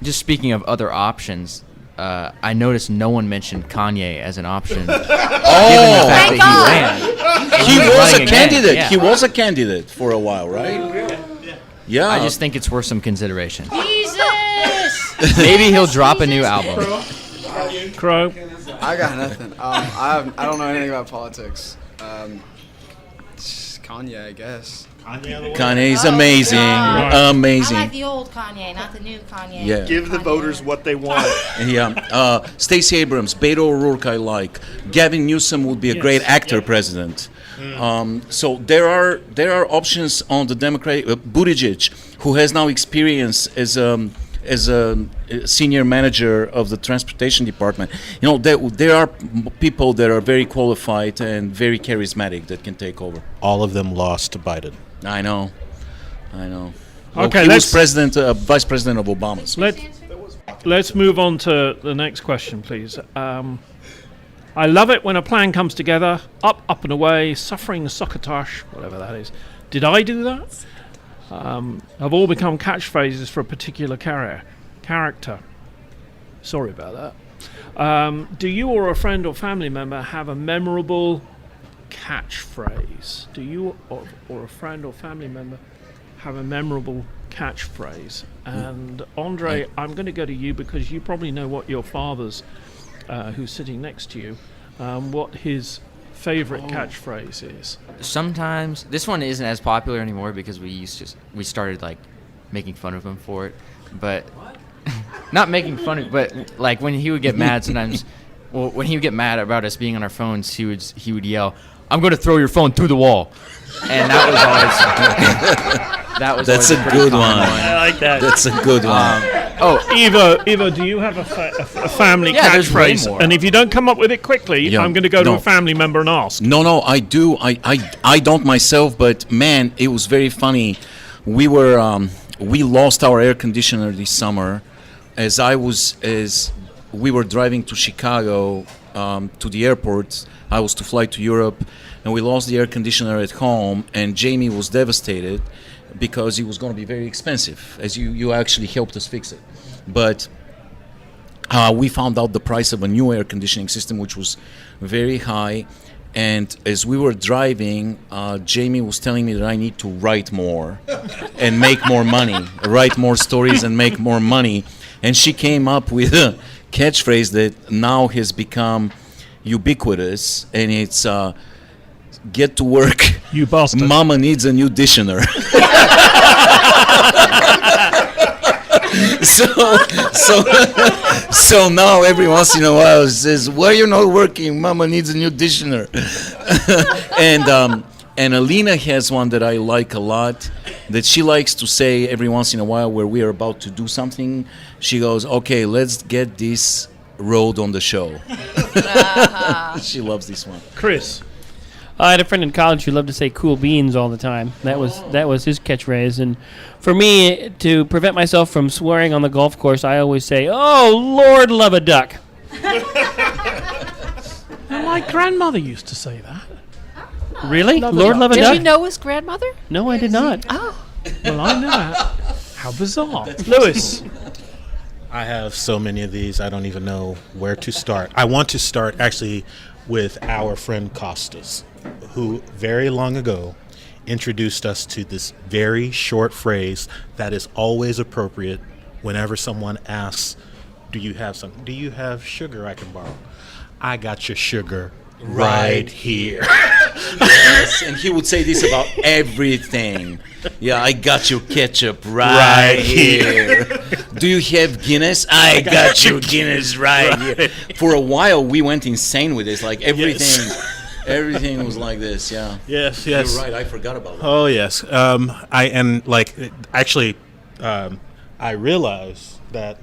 I: just speaking of other options, I noticed no one mentioned Kanye as an option. Given the fact that
B: he was a candidate.
I: Yeah.
B: He was a candidate for a while, right? Yeah.
I: I just think it's worth some consideration.
C: Jesus!
I: Maybe he'll drop a new album.
A: Crow.
J: I got nothing. I don't know anything about politics. Kanye, I guess.
B: Kanye's amazing. Amazing.
C: I like the old Kanye, not the new Kanye.
B: Yeah.
G: Give the voters what they want.
B: Yeah. Stacey Abrams, Beto O'Rourke I like. Gavin Newsom would be a great actor president. So there are options on the Democratic. Buttigieg, who has now experience as a senior manager of the transportation department. There are people that are very qualified and very charismatic that can take over.
D: All of them lost to Biden.
B: I know. Well,
A: Okay,
B: he was vice president of Obama's.
A: Let's move on to the next question, please. I love it when a plan comes together, up and away, suffering succotash, whatever that is. Did I do that? Have all become catchphrases for a particular character. Sorry about that. Do you or a friend or family member have a memorable catchphrase? Do you or a friend or family member have a memorable catchphrase? And Andrei, I'm going to go to you because you probably know what your father's, who's sitting next to you, what his favorite catchphrase is.
I: Sometimes this one isn't as popular anymore because we started making fun of him for it, but not making fun of, but like when he would get mad sometimes. Well, when he would get mad about us being on our phones, he would yell, "I'm going to throw your phone through the wall," and that was always
B: That's
I: always
B: a
I: pretty
B: good
I: common
B: one.
A: I like that.
B: That's a good one.
A: Eva, do you have a family
I: there's way
A: catchphrase?
I: more.
A: And if you don't come up with it quickly,
B: Yeah,
A: I'm going to go to
B: no.
A: a family member and ask.
B: No, I do. I don't myself, but man, it was very funny. We lost our air conditioner this summer, as we were driving to Chicago to the airport. I was to fly to Europe, and we lost the air conditioner at home. And Jamie was devastated because it was going to be very expensive. As you actually helped us fix it, but we found out the price of a new air conditioning system, which was very high. And as we were driving, Jamie was telling me that I need to write more and make more money, write more stories and make more money. And she came up with a catchphrase that now has become ubiquitous, and it's "Get to work,
A: You bastard.
B: Mama needs a new Ditioner." So now every once in a while it says, "Why you not working? Mama needs a new Ditioner." And Alena has one that I like a lot, that she likes to say every once in a while where we are about to do something. She goes, "Okay, let's get this road on the show." She loves this one.
A: Chris.
E: I had a friend in college who loved to say "cool beans" all the time. That was his catchphrase. And for me, to prevent myself from swearing on the golf course, I always say, "Oh, Lord, love a duck."
A: My grandmother used to say that.
E: Really?
A: Love a
E: Lord,
A: duck.
E: love a
F: Did
E: duck?
F: you know his grandmother?
E: No, I did not.
F: Oh.
A: Well, I know that. How bizarre. Lewis.
D: I have so many of these, I don't even know where to start. I want to start actually with our friend Costas, who very long ago introduced us to this very short phrase that is always appropriate whenever someone asks, "Do you have some? Do you have sugar I can borrow?" "I got your sugar right here."
B: Yes, and he would say this about everything. "Yeah, I got your ketchup right here." "Do you have Guinness?" "I got your Guinness right here." For a while, we went insane with this. Like everything, everything was like this. Yeah.
D: Yes.
B: You're right. I forgot about that.
D: Oh yes. I realized that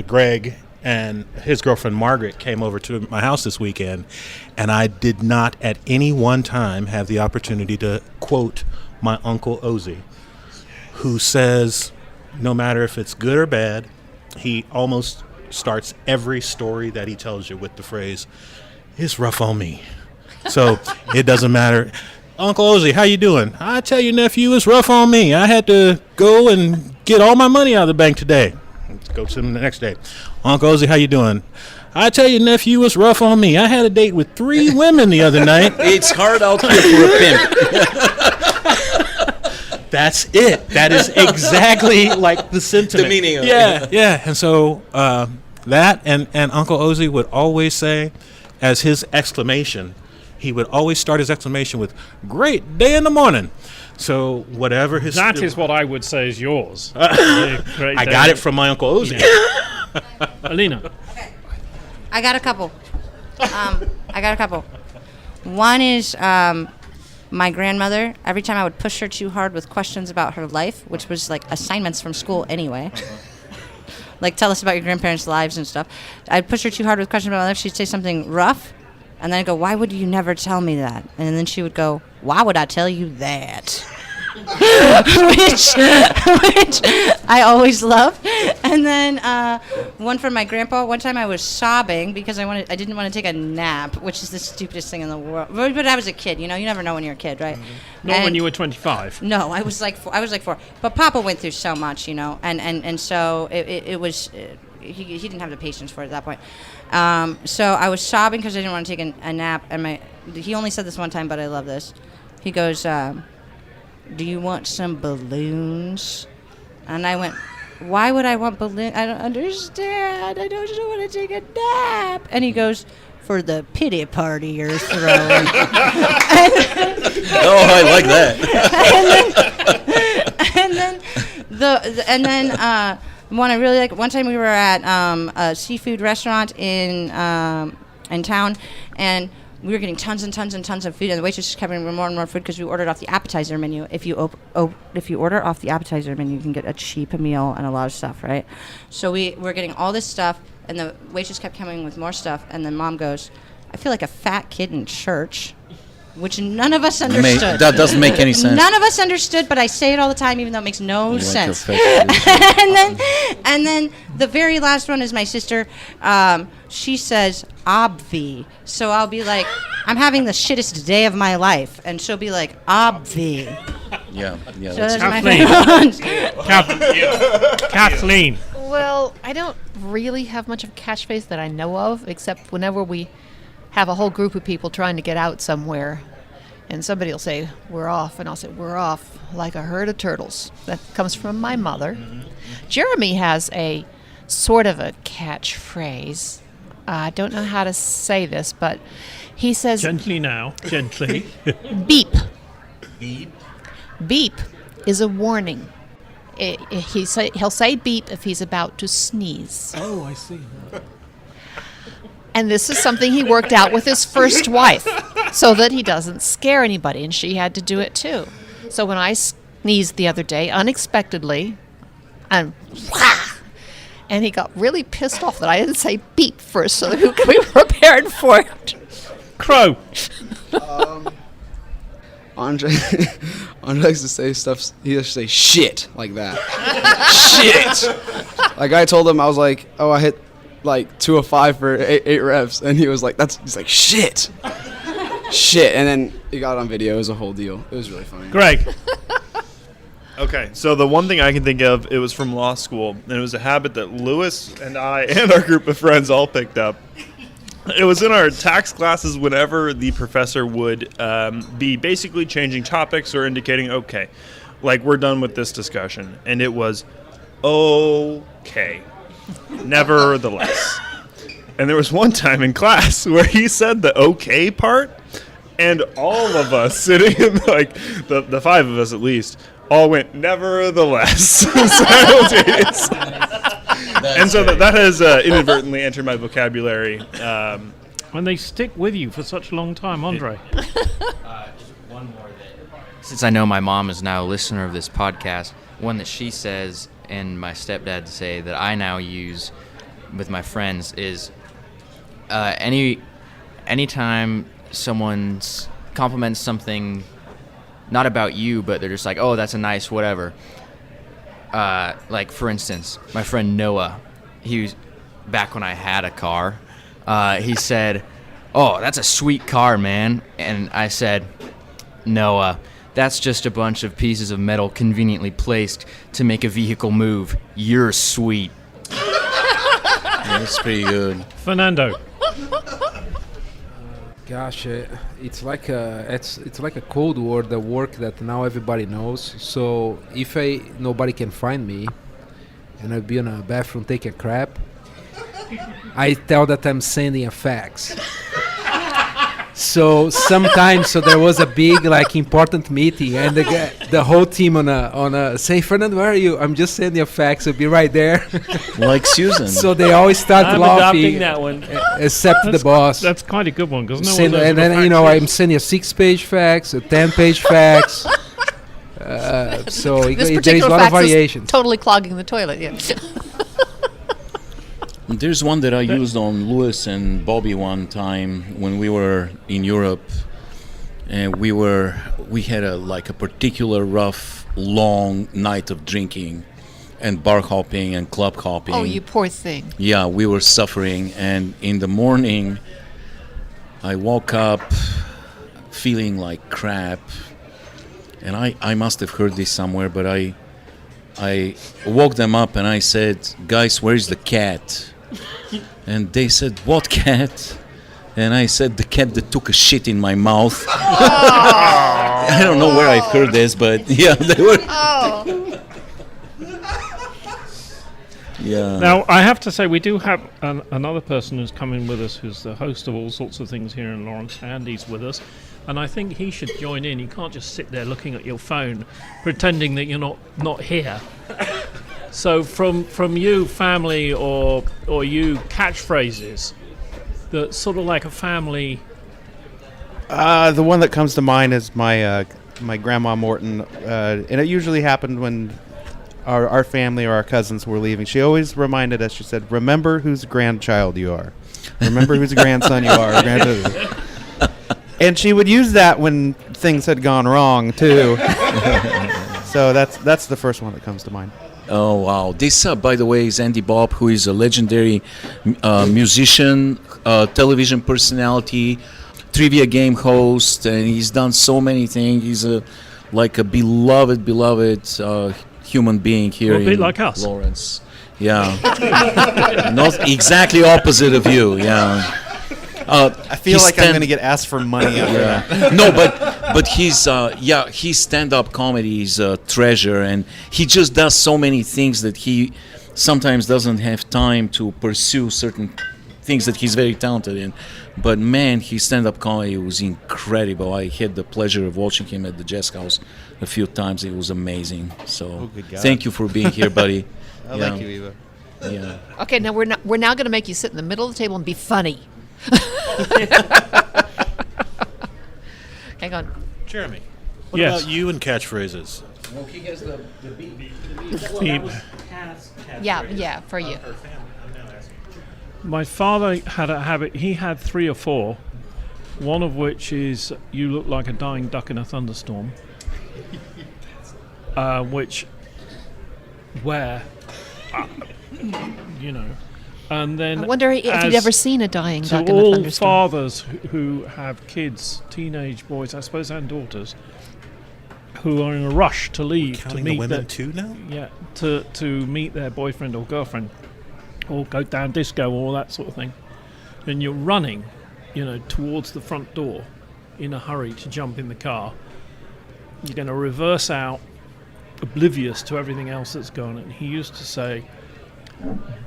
D: Greg and his girlfriend Margaret came over to my house this weekend, and I did not at any one time have the opportunity to quote my Uncle Ozzy, who says, no matter if it's good or bad, he almost starts every story that he tells you with the phrase, "It's rough on me." So it doesn't matter. "Uncle Ozzy, how you doing?" "I tell you, nephew, it's rough on me. I had to go and get all my money out of the bank today." Let's go to him the next day. "Uncle Ozzy, how you doing?" "I tell you, nephew, it's rough on me. I had a date with 3 women the other night."
B: It's hard out here for a pimp.
D: That's it. That is exactly like the sentiment.
B: The meaning of
D: it.
B: it.
D: Yeah. And so that and Uncle Ozzy would always say, as his exclamation, he would always start his exclamation with, "Great day in the morning." So whatever his...
A: That is what I would say is yours.
D: I got it from my Uncle Ozzy.
A: Yeah. Alena.
C: I got a couple. One is my grandmother. Every time I would push her too hard with questions about her life, which was like assignments from school anyway. Like, tell us about your grandparents' lives and stuff. I'd push her too hard with questions about my life. She'd say something rough, and then I'd go, "Why would you never tell me that?" And then she would go, "Why would I tell you that?" which I always loved. And then one from my grandpa. One time I was sobbing because I didn't want to take a nap, which is the stupidest thing in the world. But I was a kid, you never know when you're a kid, right?
A: Not when you were 25.
C: No, I was like 4. But Papa went through so much, and so it was he didn't have the patience for it at that point. So I was sobbing because I didn't want to take a nap, and he only said this one time, but I love this. He goes, "Do you want some balloons?" And I went, "Why would I want balloons? I don't understand. I don't want to take a nap." And he goes, "For the pity party you're throwing."
B: Oh, I like that.
C: and then one I really like. One time we were at a seafood restaurant in town, and we were getting tons and tons and tons of food, and the waitress kept bringing more and more food because we ordered off the appetizer menu. If you order off the appetizer menu, you can get a cheap meal and a lot of stuff, right? So we were getting all this stuff, and the waitress kept coming with more stuff, and then Mom goes, "I feel like a fat kid in church," which none of us understood.
B: That doesn't make any sense.
C: None of us understood, but I say it all the time, even though it makes no sense. and then the very last one is my sister. She says obvi, so I'll be like, "I'm having the shittest day of my life," and she'll be like obvi.
B: Yeah.
C: So those are my
A: Kathleen.
C: favorite ones.
A: Kathleen.
F: Well, I don't really have much of a catchphrase that I know of, except whenever we have a whole group of people trying to get out somewhere, and somebody will say, "We're off," and I'll say, "We're off like a herd of turtles." That comes from my mother. Jeremy has a sort of a catchphrase. I don't know how to say this, but he says,
A: Gently now. Gently.
F: beep. Beep is a warning. He'll say beep if he's about to sneeze.
A: Oh, I see.
F: And this is something he worked out with his first wife so that he doesn't scare anybody, and she had to do it too. So when I sneezed the other day, unexpectedly, and he got really pissed off that I didn't say beep first so that he could be prepared for it.
A: Crow.
J: Andrei likes to say stuff. He used to say shit like that. Shit. Like I told him, I was like, "Oh, I hit like 2 of 5 for 8 reps," and he was like, he's like shit, shit, and then he got on video. It was a whole deal. It was really funny.
A: Greg.
G: Okay, so the one thing I can think of, it was from law school, and it was a habit that Lewis and I and our group of friends all picked up. It was in our tax classes whenever the professor would be basically changing topics or indicating, okay, like we're done with this discussion. And it was, okay, nevertheless. And there was one time in class where he said the okay part, and all of us sitting in, like, the 5 of us at least, all went, nevertheless, simultaneously. And so that has inadvertently entered my vocabulary.
A: When they stick with you for such a long time, Andrei.
I: Just one more since I know my mom is now a listener of this podcast, one that she says and my stepdad say that I now use with my friends is anytime someone compliments something not about you, but they're just like, "Oh, that's a nice whatever." Like, for instance, my friend Noah, he was back when I had a car. He said, "Oh, that's a sweet car, man." And I said, "Noah, that's just a bunch of pieces of metal conveniently placed to make a vehicle move. You're sweet."
B: That's pretty good.
A: Fernando.
H: Gosh, it's like a code word at work that now everybody knows. So if nobody can find me, and I'll be in a bathroom taking a crap, I tell that I'm sending a fax. So sometimes, there was a big, important meeting, and the whole team on a say, "Fernando, where are you?" "I'm just sending a fax. I'll be right there."
B: Like Susan.
H: So they always start
E: I'm
H: laughing,
E: adopting that one.
H: except the boss.
A: That's quite a good one, because
H: And then I'm sending a 6-page fax, a 10-page fax. So
F: This
H: there is
F: particular
H: a lot of
F: fax is
H: variations.
F: totally clogging the toilet, yeah.
B: There's one that I used on Lewis and Bobby one time when we were in Europe, and we had a particular rough, long night of drinking and bar hopping and club hopping.
F: Oh, you poor thing.
B: Yeah, we were suffering, and in the morning I woke up feeling like crap, and I must have heard this somewhere, but I woke them up and I said, "Guys, where's the cat?" And they said, "What cat?" And I said, "The cat that took a shit in my mouth." I don't know where I've heard this, but yeah, they were. Yeah.
A: Now, I have to say, we do have another person who's coming with us, who's the host of all sorts of things here in Lawrence. Andy's with us, and I think he should join in. You can't just sit there looking at your phone, pretending that you're not here. So from you, family, or you, catchphrases that sort of like a family.
K: The one that comes to mind is my grandma Morton, and it usually happened when our family or our cousins were leaving. She always reminded us. She said, "Remember whose grandchild you are. Remember whose grandson you are." And she would use that when things had gone wrong too. So that's the first one that comes to mind.
B: Oh, wow. This, by the way, is Andy Bob, who is a legendary musician, television personality, trivia game host, and he's done so many things. He's a beloved human being here
A: A bit
B: in
A: like us.
B: Lawrence. Yeah. Not exactly opposite of you, yeah.
K: I feel like I'm going to get asked for money after that.
B: No, but his stand-up comedy is a treasure, and he just does so many things that he sometimes doesn't have time to pursue certain things that he's very talented in. But man, his stand-up comedy was incredible. I had the pleasure of watching him at the Jazz House a few times. It was amazing. So thank you for being here, buddy.
K: Thank you, Eva.
B: Yeah.
F: Okay, now we're now going to make you sit in the middle of the table and be funny. Hang on.
D: Jeremy, what
A: Yes.
D: about you and catchphrases?
B: Well, he has the beat.
A: Beep.
F: Yeah, for you.
A: My father had a habit. He had 3 or 4. One of which is "You look like a dying duck in a thunderstorm," and then
F: I wonder if you'd ever seen a dying duck in a
A: all
F: thunderstorm.
A: fathers who have kids, teenage boys, I suppose, and daughters, who are in a rush to leave
D: Counting
A: to meet
D: the women too now?
A: Yeah, to meet their boyfriend or girlfriend, or go down disco or all that sort of thing, and you're running, towards the front door, in a hurry to jump in the car. You're going to reverse out, oblivious to everything else that's gone. And he used to say,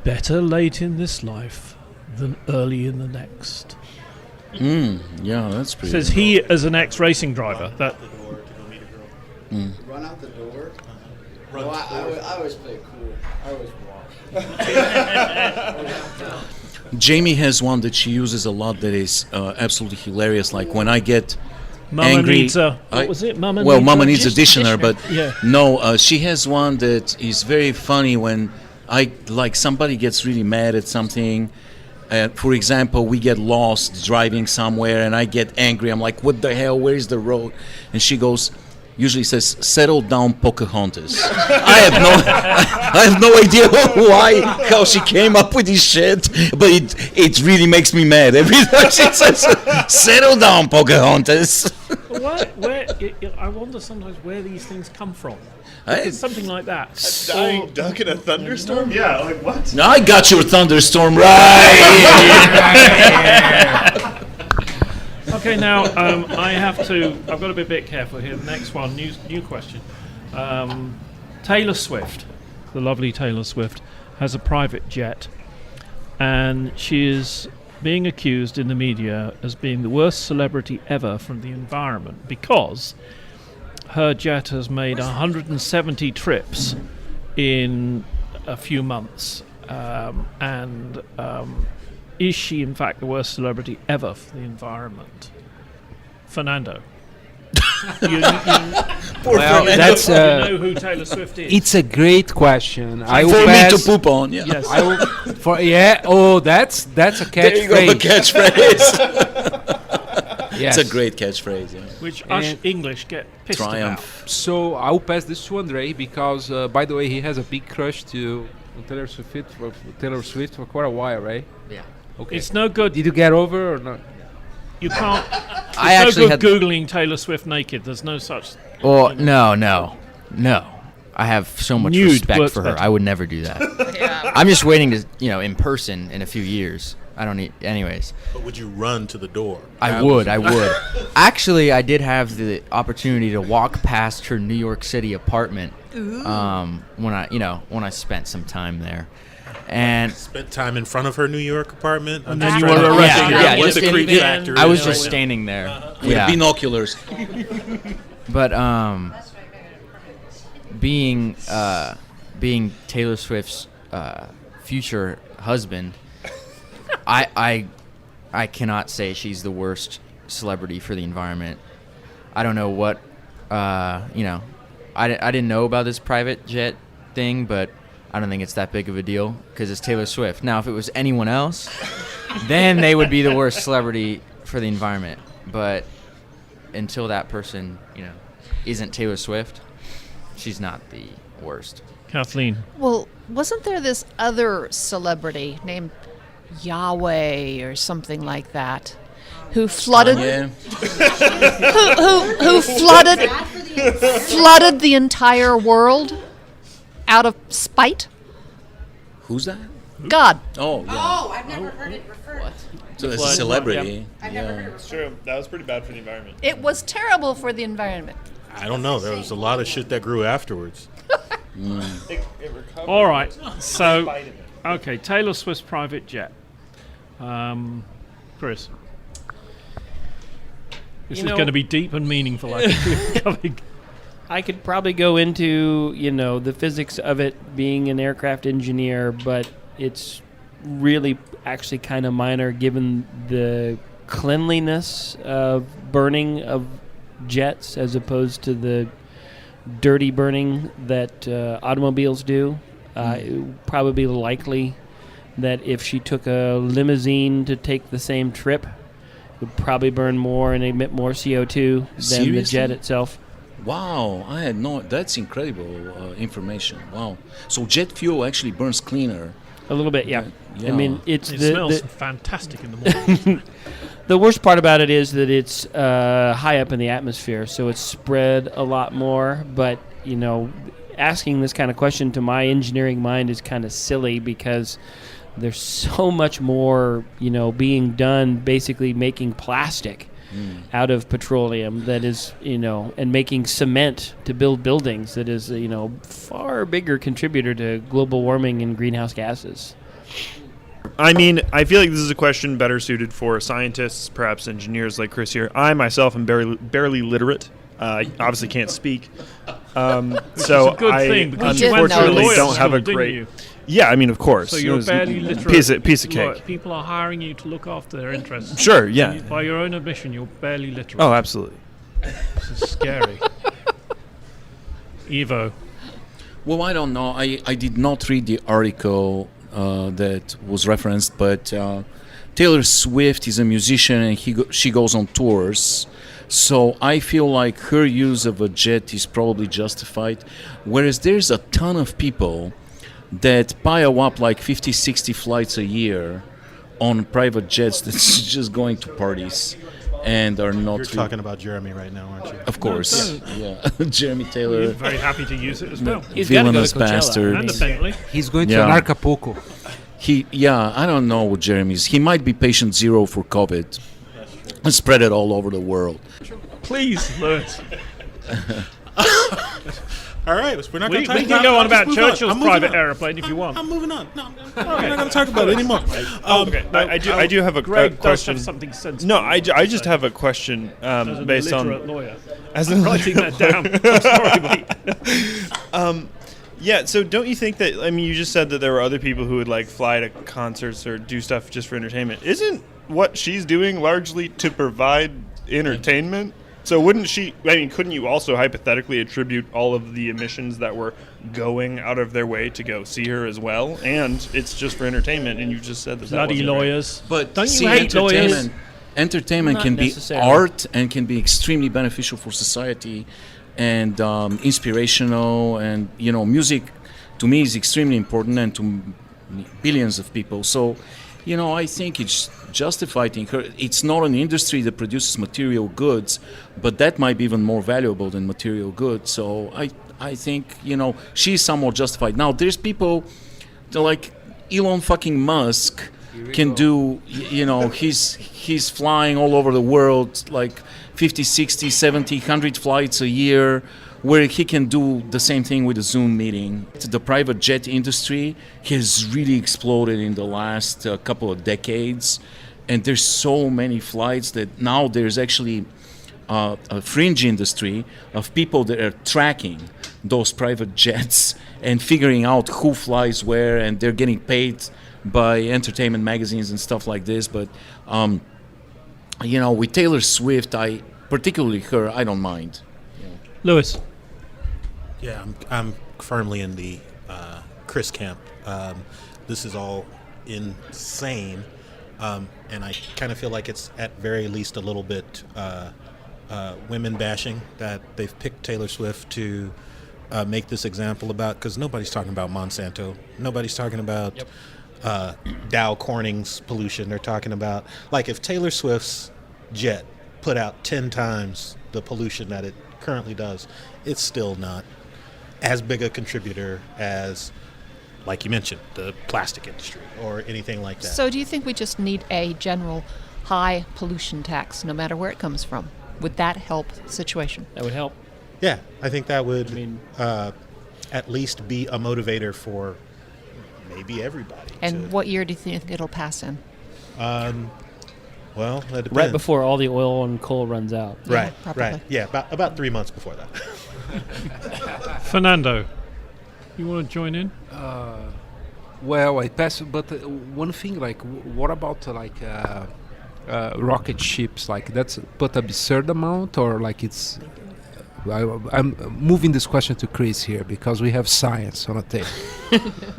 A: "Better late in this life than early in the next."
B: Yeah, that's pretty.
A: Says he as an ex-racing driver. That
J: Run out the door. I always play it cool. I always walk.
B: Jamie has one that she uses a lot that is absolutely hilarious. Like when I get
A: Mama
B: angry,
A: needs a what was it? Mama
B: needs a Ditioner, but
A: yeah.
B: no, she has one that is very funny when somebody gets really mad at something. For example, we get lost driving somewhere, and I get angry. I'm like, "What the hell? Where is the road?" And she goes, usually says, "Settle down, Pocahontas." I have no idea how she came up with this shit, but it really makes me mad every time she says, "Settle down, Pocahontas."
A: I wonder sometimes where these things come from. It's something like that.
D: A dying duck in a thunderstorm? Yeah, like what?
B: I got your thunderstorm right.
A: Okay, now I've got to be a bit careful here. The next one, new question. Taylor Swift, the lovely Taylor Swift, has a private jet, and she is being accused in the media as being the worst celebrity ever from the environment because her jet has made 170 trips in a few months, and is she in fact the worst celebrity ever for the environment? Fernando. You
H: that's
A: you know who Taylor Swift is.
H: It's a great question. I will
B: For me
H: pass.
B: to poop on, yeah.
A: Yes.
H: I will, that's a catchphrase.
B: There you go, the catchphrase.
H: Yes.
B: It's a great catchphrase. Yeah.
A: Which us English get pissed
B: Triumph.
H: So I'll pass this to Andrei because, by the way, he has a big crush to Taylor Swift for quite a while, right?
I: Yeah.
A: about.
H: Okay.
A: It's no good.
H: Did you get over or not?
A: You can't.
I: I
A: It's
I: actually
A: no good
I: had.
A: googling Taylor Swift naked. There's no such.
I: Well, no. I have so much
A: Nude
I: respect
A: works
I: for her.
A: better.
I: I would never do that. I'm just waiting to, in person in a few years. I don't need. Anyways,
D: But would you run to the door?
I: I would. Actually, I did have the opportunity to walk past her New York City apartment. When I spent some time there, and
D: Spent time in front of her New York apartment?
A: And then you were arrested.
I: Yeah,
D: What's
I: just
D: the creep
I: in-
D: factor?
I: I was
D: is
I: just
D: right
I: standing there.
B: With
I: Yeah,
B: binoculars.
I: but being being Taylor Swift's future husband, I cannot say she's the worst celebrity for the environment. I don't know what, I didn't know about this private jet thing, but I don't think it's that big of a deal because it's Taylor Swift. Now, if it was anyone else, then they would be the worst celebrity for the environment. But until that person, isn't Taylor Swift, she's not the worst.
A: Kathleen.
F: Well, wasn't there this other celebrity named Yahweh or something like that, who flooded who flooded the entire world out of spite?
B: Who's that?
F: God.
B: Oh, yeah.
C: Oh, I've never heard it referred.
B: So it's a celebrity.
C: I've never heard it
G: It's true. That was pretty bad for the environment.
F: It was terrible for the environment.
D: I don't know. There was a lot of shit that grew afterwards.
A: All right. So, okay, Taylor Swift's private jet. Chris. This is going to be deep and meaningful.
E: I could probably go into, the physics of it being an aircraft engineer, but it's really actually kind of minor given the cleanliness of burning of jets as opposed to the dirty burning that automobiles do. It would probably be likely that if she took a limousine to take the same trip, it would probably burn more and emit more CO2 than the jet itself.
B: Wow, I had that's incredible information. Wow. So jet fuel actually burns cleaner.
E: A little bit, yeah.
B: Yeah.
E: I mean,
A: It smells fantastic in the morning.
E: the worst part about it is that it's high up in the atmosphere, so it's spread a lot more. But, asking this kind of question to my engineering mind is kind of silly because there's so much more, being done basically making plastic out of petroleum that is, and making cement to build buildings that is, far bigger contributor to global warming and greenhouse gases.
G: I mean, I feel like this is a question better suited for scientists, perhaps engineers like Chris here. I myself am barely literate. I obviously can't speak. So
A: it's a good thing because you went to a
G: unfortunately
A: lawyer
G: don't have a
A: school,
G: great.
A: didn't you?
G: Yeah, I mean, of course.
A: So
G: It
A: you're
G: was
A: barely literate.
G: piece of cake.
A: People are hiring you to look after their interests.
G: Sure, yeah.
A: By your own admission, you're barely literate.
G: Oh, absolutely.
A: This is scary. Evo.
B: Well, I don't know. I did not read the article that was referenced, but Taylor Swift is a musician and she goes on tours. So I feel like her use of a jet is probably justified. Whereas there's a ton of people that pile up like 50, 60 flights a year on private jets that's just going to parties and are not...
D: You're talking about Jeremy right now, aren't you?
B: Of course.
A: No,
B: yeah. Jeremy Taylor.
A: He's very happy to use it as well.
E: He's got to go
B: Villainous
E: to Coachella.
B: bastard.
A: And the Bentley.
H: He's going to
B: Yeah.
H: Acapulco.
B: I don't know what Jeremy is. He might be patient zero for COVID and spread it all over the world.
A: Please, Lewis.
D: All right, we're not going
A: We
D: to talk
A: can go on about
D: just move
A: Churchill's
D: I'm moving
A: private
D: on.
A: aeroplane if you want.
D: I'm moving on. No, we're not going to talk about it anymore.
G: Okay, I do have a
A: Greg does
G: question.
A: have something sensible.
G: No, I just have a question
A: As an
G: based
A: illiterate
G: on...
A: lawyer.
G: As
A: I'm writing that down. I'm sorry, mate.
G: Yeah, so don't you think that, you just said that there were other people who would like fly to concerts or do stuff just for entertainment. Isn't what she's doing largely to provide entertainment? So couldn't you also hypothetically attribute all of the emissions that were going out of their way to go see her as well? And it's just for entertainment, and you just said that
A: Bloody
G: wasn't right.
A: lawyers.
B: But
A: Don't
B: see,
A: you hate lawyers?
B: entertainment
E: Not
B: can be
E: necessarily.
B: art and can be extremely beneficial for society and inspirational. And, music to me is extremely important and to billions of people. So, I think it's justified. It's not an industry that produces material goods, but that might be even more valuable than material goods. So I think, she's somewhat justified. Now, there's people like Elon fucking Musk can do, he's flying all over the world, like 50, 60, 70, 100 flights a year, where he can do the same thing with a Zoom meeting. The private jet industry has really exploded in the last couple of decades, and there's so many flights that now there's actually a fringe industry of people that are tracking those private jets and figuring out who flies where, and they're getting paid by entertainment magazines and stuff like this. But with Taylor Swift, particularly her, I don't mind.
A: Lewis.
D: Yeah, I'm firmly in the Chris camp. This is all insane, and I kind of feel like it's at very least a little bit women bashing that they've picked Taylor Swift to make this example about, because nobody's talking about Monsanto, nobody's talking about Dow Corning's pollution. They're talking about, like, if Taylor Swift's jet put out 10 times the pollution that it currently does, it's still not as big a contributor as, like you mentioned, the plastic industry or anything like that.
F: So do you think we just need a general high pollution tax, no matter where it comes from? Would that help the situation?
E: That would help.
D: Yeah, I think that would at least be a motivator for maybe everybody.
F: And what year do you think it'll pass in?
D: Well, that depends.
E: Right before all the oil and coal runs out.
D: Right,
F: probably.
D: right. Yeah, about 3 months before that.
A: Fernando, you want to join in?
H: Well, I pass, but one thing, like, what about rocket ships? Like, that's but absurd amount, or like it's. I'm moving this question to Chris here because we have science on a table.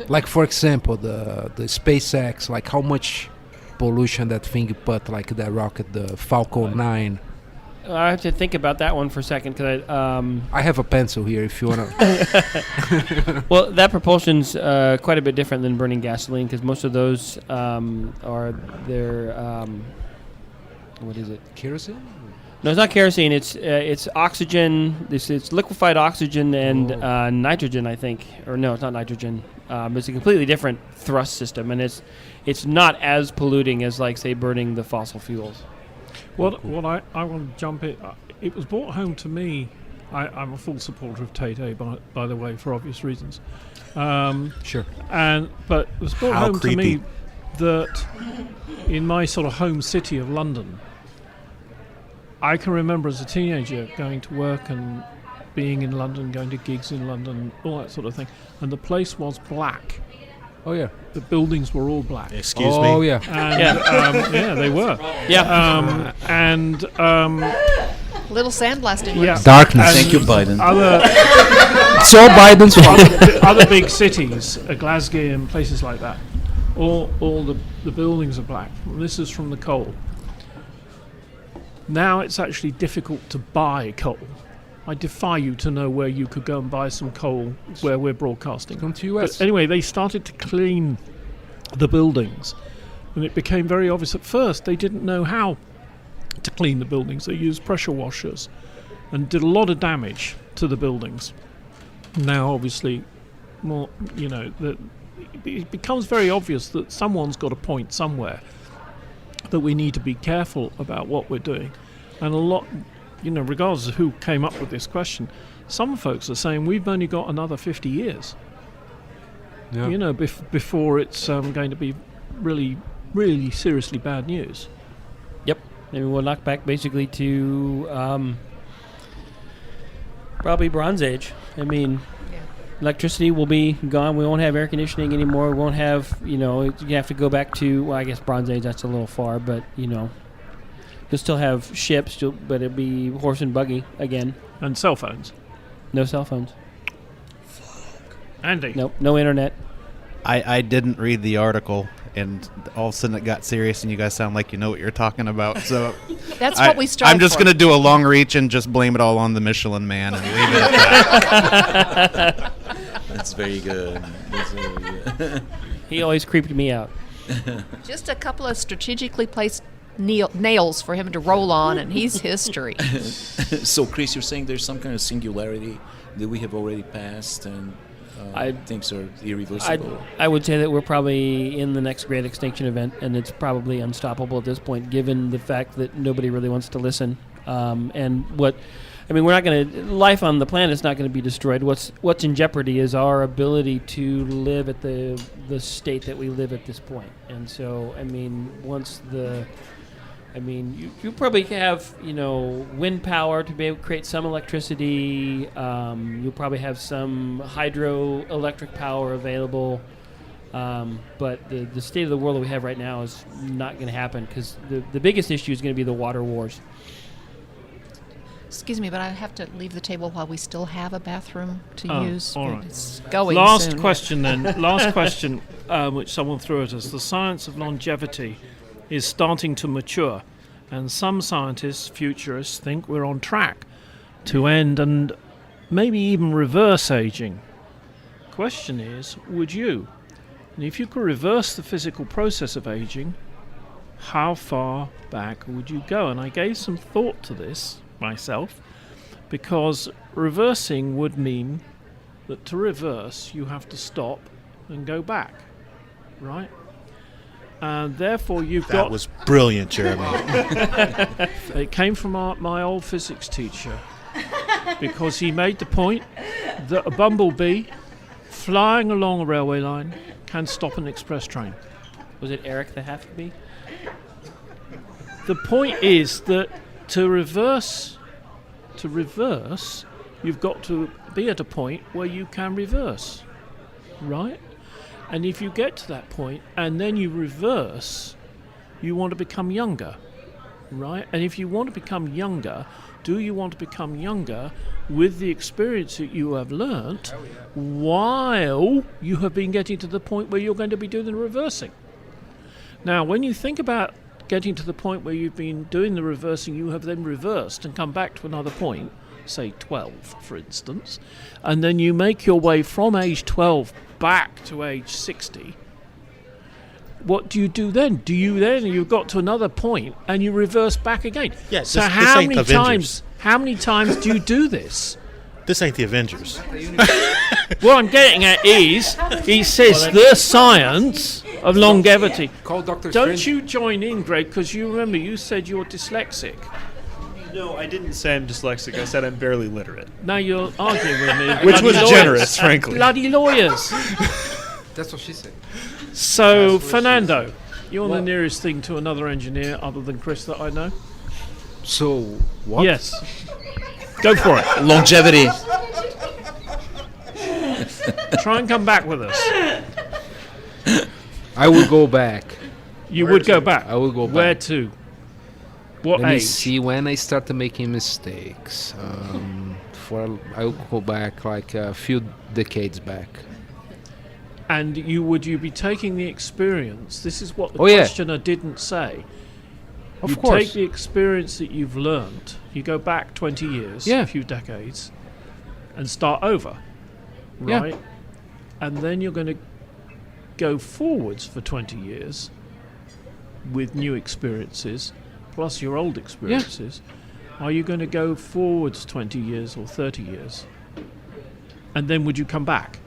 H: Like, for example, the SpaceX, like how much pollution that thing put, like that rocket, the Falcon 9.
E: I have to think about that one for a second because
H: I have a pencil here if you want to.
E: Well, that propulsion's quite a bit different than burning gasoline because most of those are what is it?
H: Kerosene?
E: No, it's not kerosene. It's oxygen. It's liquefied oxygen and nitrogen, I think. Or no, it's not nitrogen. It's a completely different thrust system, and it's not as polluting as, like, say, burning the fossil fuels.
A: What I want to jump in. It was brought home to me. I'm a full supporter of Tay-Tay, by the way, for obvious reasons.
H: Sure.
A: But it was brought home to me that in my sort of home city of London, I can remember as a teenager going to work and being in London, going to gigs in London, all that sort of thing, and the place was black.
H: Oh yeah.
A: The buildings were all black.
D: Excuse me.
H: Oh yeah.
A: And, yeah, they were.
E: Yeah.
F: Little sandblasting.
A: Yeah.
H: Darkness.
B: Thank you, Biden.
H: It's all Biden's fault.
A: Other big cities, Glasgow and places like that, all the buildings are black. This is from the coal. Now it's actually difficult to buy coal. I defy you to know where you could go and buy some coal where we're broadcasting.
H: Come to US.
A: But anyway, they started to clean the buildings, and it became very obvious. At first, they didn't know how to clean the buildings. They used pressure washers and did a lot of damage to the buildings. Now, obviously, more, it becomes very obvious that someone's got a point somewhere that we need to be careful about what we're doing. And a lot, regardless of who came up with this question, some folks are saying we've only got another 50 years.
H: Yeah.
A: Before it's going to be really, really seriously bad news.
E: Yep. And we'll knock back basically to probably Bronze Age. I mean, electricity will be gone. We won't have air conditioning anymore. We won't have, you have to go back to, well, I guess Bronze Age, that's a little far, but, you'll still have ships, but it'll be horse and buggy again.
A: And cell phones.
E: No cell phones.
A: Andy.
E: Nope, no internet.
K: I didn't read the article, and all of a sudden it got serious, and you guys sound like you know what you're talking about. So
F: that's what we started.
K: I'm just going to do a long reach and just blame it all on the Michelin Man and leave it at that.
B: That's very good.
E: He always creeped me out.
F: Just a couple of strategically placed nails for him to roll on, and he's history.
B: So, Chris, you're saying there's some kind of singularity that we have already passed, and things are irreversible?
E: I would say that we're probably in the next great extinction event, and it's probably unstoppable at this point, given the fact that nobody really wants to listen. We're not going to. Life on the planet is not going to be destroyed. What's in jeopardy is our ability to live at the state that we live at this point. And so, once I mean, you probably have, wind power to be able to create some electricity. You'll probably have some hydroelectric power available. But the state of the world that we have right now is not going to happen because the biggest issue is going to be the water wars.
F: Excuse me, but I have to leave the table while we still have a bathroom to use.
A: All right.
F: It's going
A: Last
F: soon.
A: question then. Last question, which someone threw at us. The science of longevity is starting to mature, and some scientists, futurists, think we're on track to end and maybe even reverse aging. Question is, would you? And if you could reverse the physical process of aging, how far back would you go? And I gave some thought to this myself, because reversing would mean that to reverse you have to stop and go back, right? And therefore
D: That was brilliant, Jeremy.
A: It came from my old physics teacher, because he made the point that a bumblebee flying along a railway line can stop an express train.
E: Was it Eric the Half-Bee?
A: The point is that to reverse, you've got to be at a point where you can reverse, right? And if you get to that point and then you reverse, you want to become younger, right? And if you want to become younger, do you want to become younger with the experience that you have learnt while you have been getting to the point where you're going to be doing the reversing? Now, when you think about getting to the point where you've been doing the reversing, you have then reversed and come back to another point, say 12, for instance, and then you make your way from age 12 back to age 60. What do you do then? You've got to another point and you reverse back again.
D: Yeah,
A: so
D: this
A: how
D: ain't
A: many
D: Avengers.
A: times do you do this?
D: This ain't the Avengers.
A: What I'm getting at is, he says the science of longevity.
H: Call Dr.
A: Don't
H: Strange.
A: you join in, Greg, because you remember you said you're dyslexic.
G: No, I didn't say I'm dyslexic. I said I'm barely literate.
A: Now you're arguing with me.
G: Which was
A: Bloody
G: generous, frankly.
A: Bloody lawyers.
H: That's what she said.
A: So, Fernando, you're the nearest thing to another engineer other than Chris that I know.
H: So, what?
A: Yes. Go for it.
B: Longevity.
A: Try and come back with us.
H: I will go back.
A: You would go back?
H: I will go back.
A: Where to? What
H: Let me
A: age?
H: see when I started making mistakes. I'll go back like a few decades back.
A: And would you be taking the experience? This is what the
H: Yeah.
A: questioner didn't say.
H: Of
A: you
H: course.
A: take the experience that you've learned, you go back 20 years,
H: Yeah.
A: a few decades, and start over,
H: Yeah.
A: right? And then you're going to go forwards for 20 years with new experiences, plus your old experiences. Are you going to go forwards 20 years or 30 years? And then would you come back?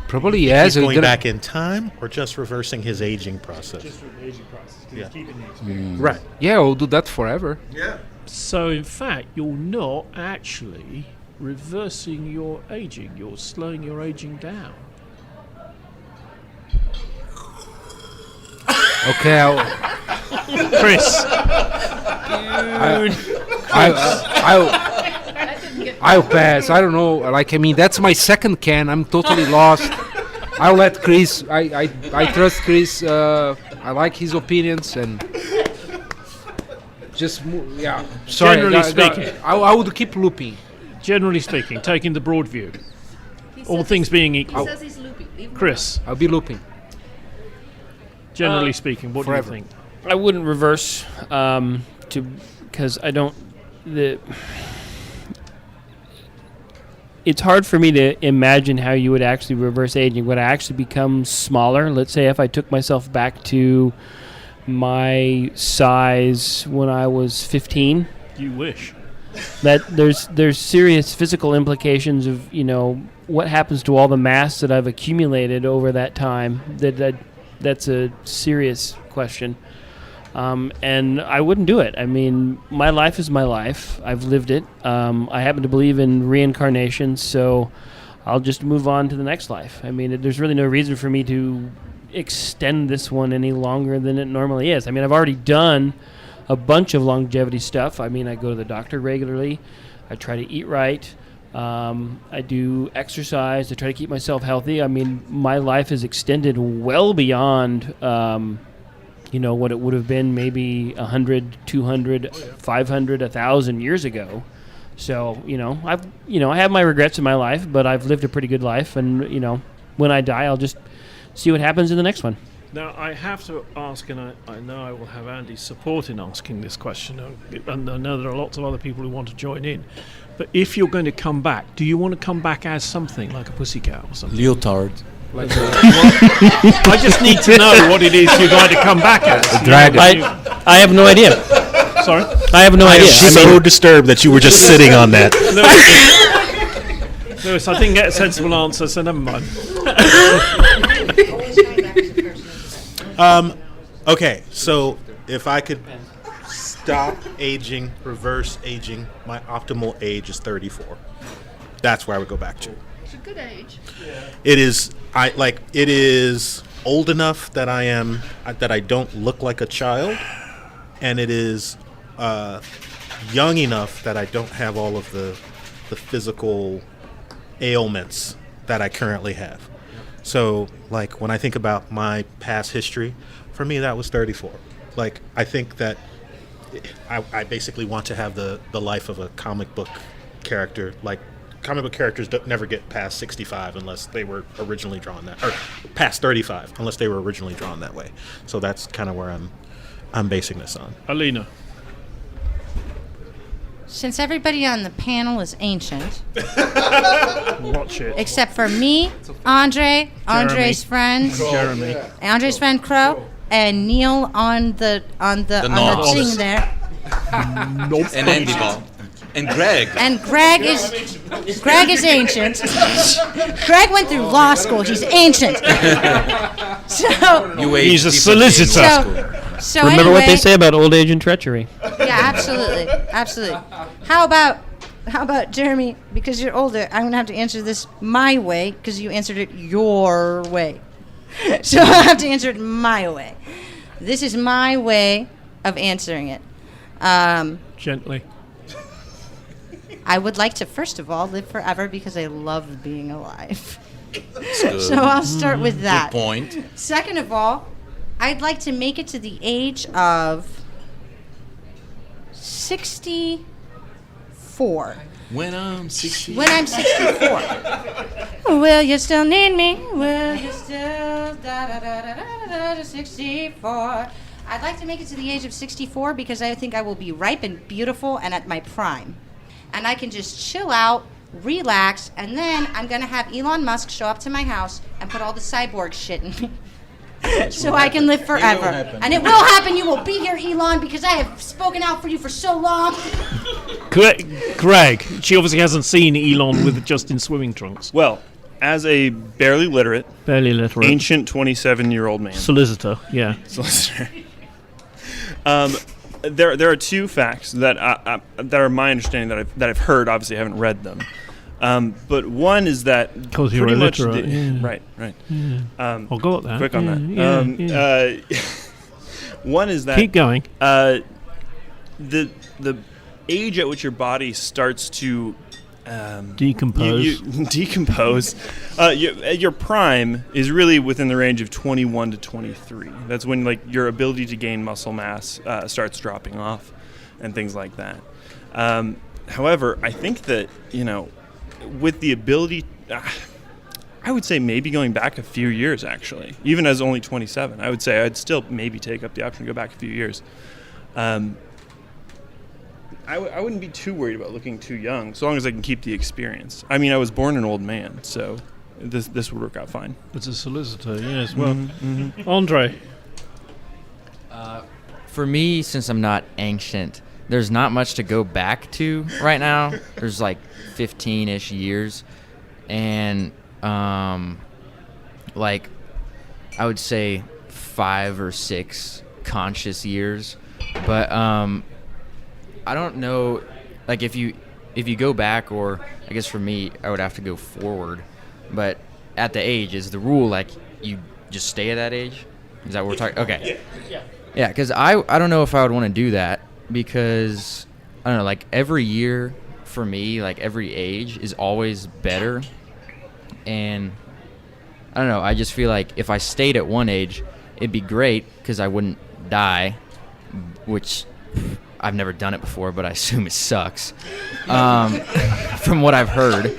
H: Probably
D: He's
H: yes.
D: going back in time or just reversing his aging process?
G: Just for the aging process, because
D: Yeah.
G: he's keeping the experience.
D: Right.
H: Yeah, I'll do that forever.
A: So, in fact, you're not actually reversing your aging. You're slowing your aging down.
H: Okay,
A: Chris.
H: I'll pass. I don't know. That's my second can. I'm totally lost. I'll let Chris. I trust Chris. I like his opinions and just yeah. Sorry,
A: Generally speaking.
H: I would keep looping.
A: Generally speaking, taking the broad view, all things being equal.
F: says he's loopy.
A: Chris,
H: I'll be looping.
A: generally speaking, what
H: forever.
A: do you think?
E: I wouldn't reverse because I don't. It's hard for me to imagine how you would actually reverse aging. Would I actually become smaller? Let's say if I took myself back to my size when I was 15.
A: You wish.
E: That there's serious physical implications of what happens to all the mass that I've accumulated over that time. That's a serious question. And I wouldn't do it. I mean, my life is my life. I've lived it. I happen to believe in reincarnation, so I'll just move on to the next life. I mean, there's really no reason for me to extend this one any longer than it normally is. I mean, I've already done a bunch of longevity stuff. I mean, I go to the doctor regularly. I try to eat right. I do exercise to try to keep myself healthy. I mean, my life is extended well beyond, what it would have been maybe 100, 200, 500, 1,000 years ago. So, I have my regrets in my life, but I've lived a pretty good life. And, when I die, I'll just see what happens in the next one.
A: Now, I have to ask, and I know I will have Andy's support in asking this question, and I know there are lots of other people who want to join in. But if you're going to come back, do you want to come back as something like a pussycat or something?
B: Leotard.
A: I just need to know what it is you're going to come back as.
E: Dragon. I have no idea.
A: Sorry?
E: I have no idea.
D: I'm so disturbed that you were just sitting on that.
A: Lewis, I didn't get a sensible answer, so never mind.
D: Okay, so if I could stop aging, reverse aging, my optimal age is 34. That's where I would go back to.
F: It's a good age.
D: It is it is old enough that I don't look like a child, and it is young enough that I don't have all of the physical ailments that I currently have. So, like, when I think about my past history, for me, that was 34. Like, I think that I basically want to have the life of a comic book character. Like, comic book characters never get past 65 unless they were originally drawn that, or past 35 unless they were originally drawn that way. So that's kind of where I'm basing this on.
A: Alena.
C: Since everybody on the panel is ancient,
A: Watch it.
C: except for me, Andrei's friend,
A: Jeremy.
C: Andrei's friend Crow, and Neil on the
B: knobs.
C: thing there.
B: And Andy Ball. And Greg.
C: And Greg is ancient. Greg went through law school. He's ancient. So
A: He's a solicitor.
C: So
E: Remember
C: anyway,
E: what they say about old age and treachery.
C: Yeah, absolutely. How about Jeremy? Because you're older, I'm gonna have to answer this my way because you answered it your way. So I have to answer it my way. This is my way of answering it.
A: Gently.
C: I would like to, first of all, live forever because I love being alive. So I'll start with that.
B: Good point.
C: Second of all, I'd like to make it to the age of 64.
B: When I'm 60.
C: When I'm 64. Will you still need me? Will you still 64? I'd like to make it to the age of 64 because I think I will be ripe and beautiful and at my prime. And I can just chill out, relax, and then I'm going to have Elon Musk show up to my house and put all the cyborg shit in me. So I can live forever. And it will happen. You will be here, Elon, because I have spoken out for you for so long.
A: Greg, she obviously hasn't seen Elon with just in swimming trunks.
G: Well, as a barely literate,
A: ancient
G: 27-year-old man.
A: Solicitor, yeah.
G: Solicitor. There are two facts that are my understanding that I've heard. Obviously, I haven't read them. But one is that
A: because you're illiterate,
G: right.
A: Yeah. I'll go at that.
G: Quick on that. One is that
A: keep going.
G: The age at which your body starts to
A: decompose.
G: Decompose. Your prime is really within the range of 21 to 23. That's when your ability to gain muscle mass starts dropping off, and things like that. However, I think that with the ability, I would say maybe going back a few years. Actually, even as only 27, I would say I'd still maybe take up the option to go back a few years. I wouldn't be too worried about looking too young, so long as I can keep the experience. I mean, I was born an old man, so this would work out fine.
A: It's a solicitor, yes. Well, Andrei.
I: For me, since I'm not ancient, there's not much to go back to right now. There's 15-ish years, and I would say 5 or 6 conscious years, but I don't know, if you go back, or I guess for me, I would have to go forward. But at the age, is the rule you just stay at that age? Is that what we're talking? Okay.
A: Yeah.
I: Yeah, because I don't know if I would want to do that because, I don't know, like every year for me, like every age is always better. And I don't know, I just feel like if I stayed at one age, it'd be great because I wouldn't die, which I've never done it before, but I assume it sucks from what I've heard.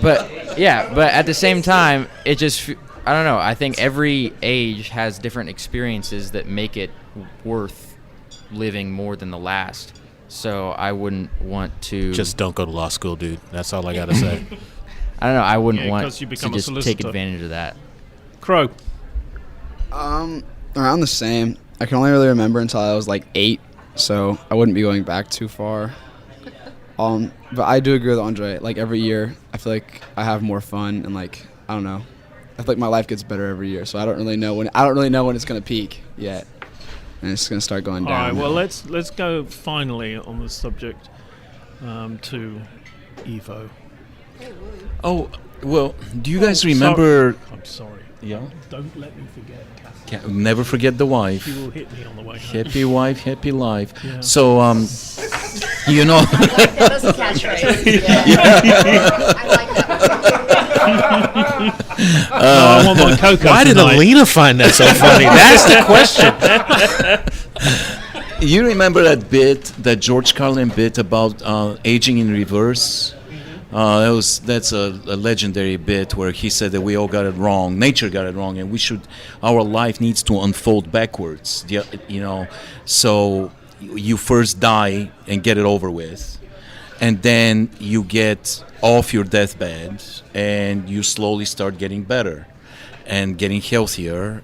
I: But yeah, but at the same time, it just, I don't know, I think every age has different experiences that make it worth living more than the last. So I wouldn't want to...
D: Just don't go to law school, dude. That's all I got to say.
I: I don't know, I wouldn't want
A: 'cause you
I: to
A: become a
I: just take
A: solicitor.
I: advantage of that.
A: Crow.
J: Around the same. I can only really remember until I was like 8, so I wouldn't be going back too far. But I do agree with Andre. Like every year, I feel like I have more fun and like I don't know. I feel like my life gets better every year, so I don't really know when it's gonna peak yet, and it's gonna start going down.
A: All right. Well, let's go finally on the subject to Evo.
B: Oh, well, do you guys remember...
A: I'm sorry.
B: Yeah?
A: Don't let me forget, Kath.
B: Never forget the wife.
A: She will hit me on the way home.
B: Happy wife, happy life.
A: Yeah.
B: So, you know...
F: That was a catchphrase. I like that one.
A: I want my cocoa
D: Why did
A: tonight.
D: Alena find that so funny? That's the question.
B: You remember that bit, that George Carlin bit about aging in reverse? That's a legendary bit where he said that we all got it wrong, nature got it wrong, and our life needs to unfold backwards. You know, so you first die and get it over with, and then you get off your deathbed and you slowly start getting better and getting healthier.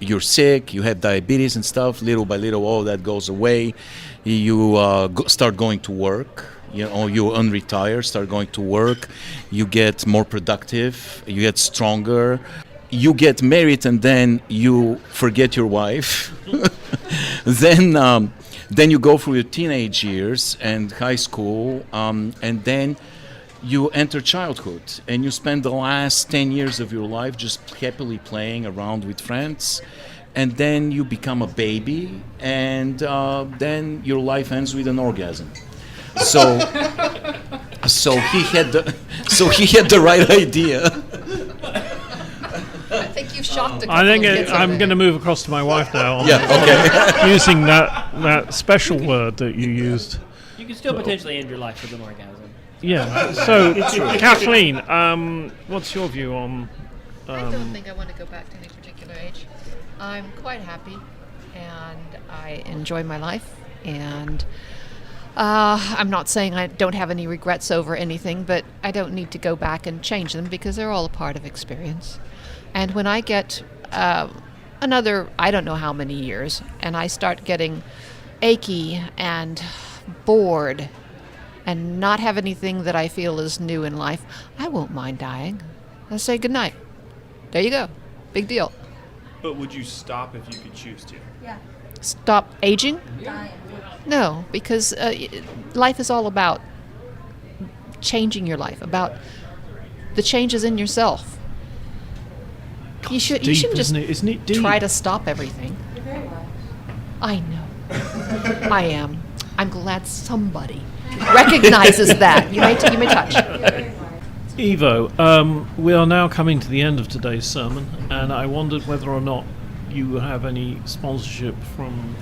B: You're sick, you have diabetes and stuff. Little by little, all that goes away. You start going to work. You know, you unretire, start going to work. You get more productive. You get stronger. You get married, and then you forget your wife. Then you go through your teenage years and high school, and then you enter childhood, and you spend the last 10 years of your life just happily playing around with friends. And then you become a baby, and then your life ends with an orgasm. So he had the right idea.
F: I think you've shocked a couple
A: I think
F: of kids
A: I'm
F: over
A: going to move across to my wife now.
B: Yeah, okay.
A: Using that special word that you used.
E: You can still potentially end your life with an orgasm.
A: Yeah. So, Kathleen, what's your view on?
F: I don't think I want to go back to any particular age. I'm quite happy, and I enjoy my life, and I'm not saying I don't have any regrets over anything, but I don't need to go back and change them because they're all a part of experience. And when I get another, I don't know how many years, and I start getting achy and bored and not have anything that I feel is new in life, I won't mind dying. I'll say goodnight. There you go. Big deal.
G: But would you stop if you could choose to?
F: Stop aging? No, because life is all about changing your life, about the changes in yourself. You shouldn't just
A: Isn't it deep?
F: try to stop everything. I know. I am. I'm glad somebody recognizes that. You may touch.
A: Evo, we are now coming to the end of today's sermon, and I wondered whether or not you have any sponsorship from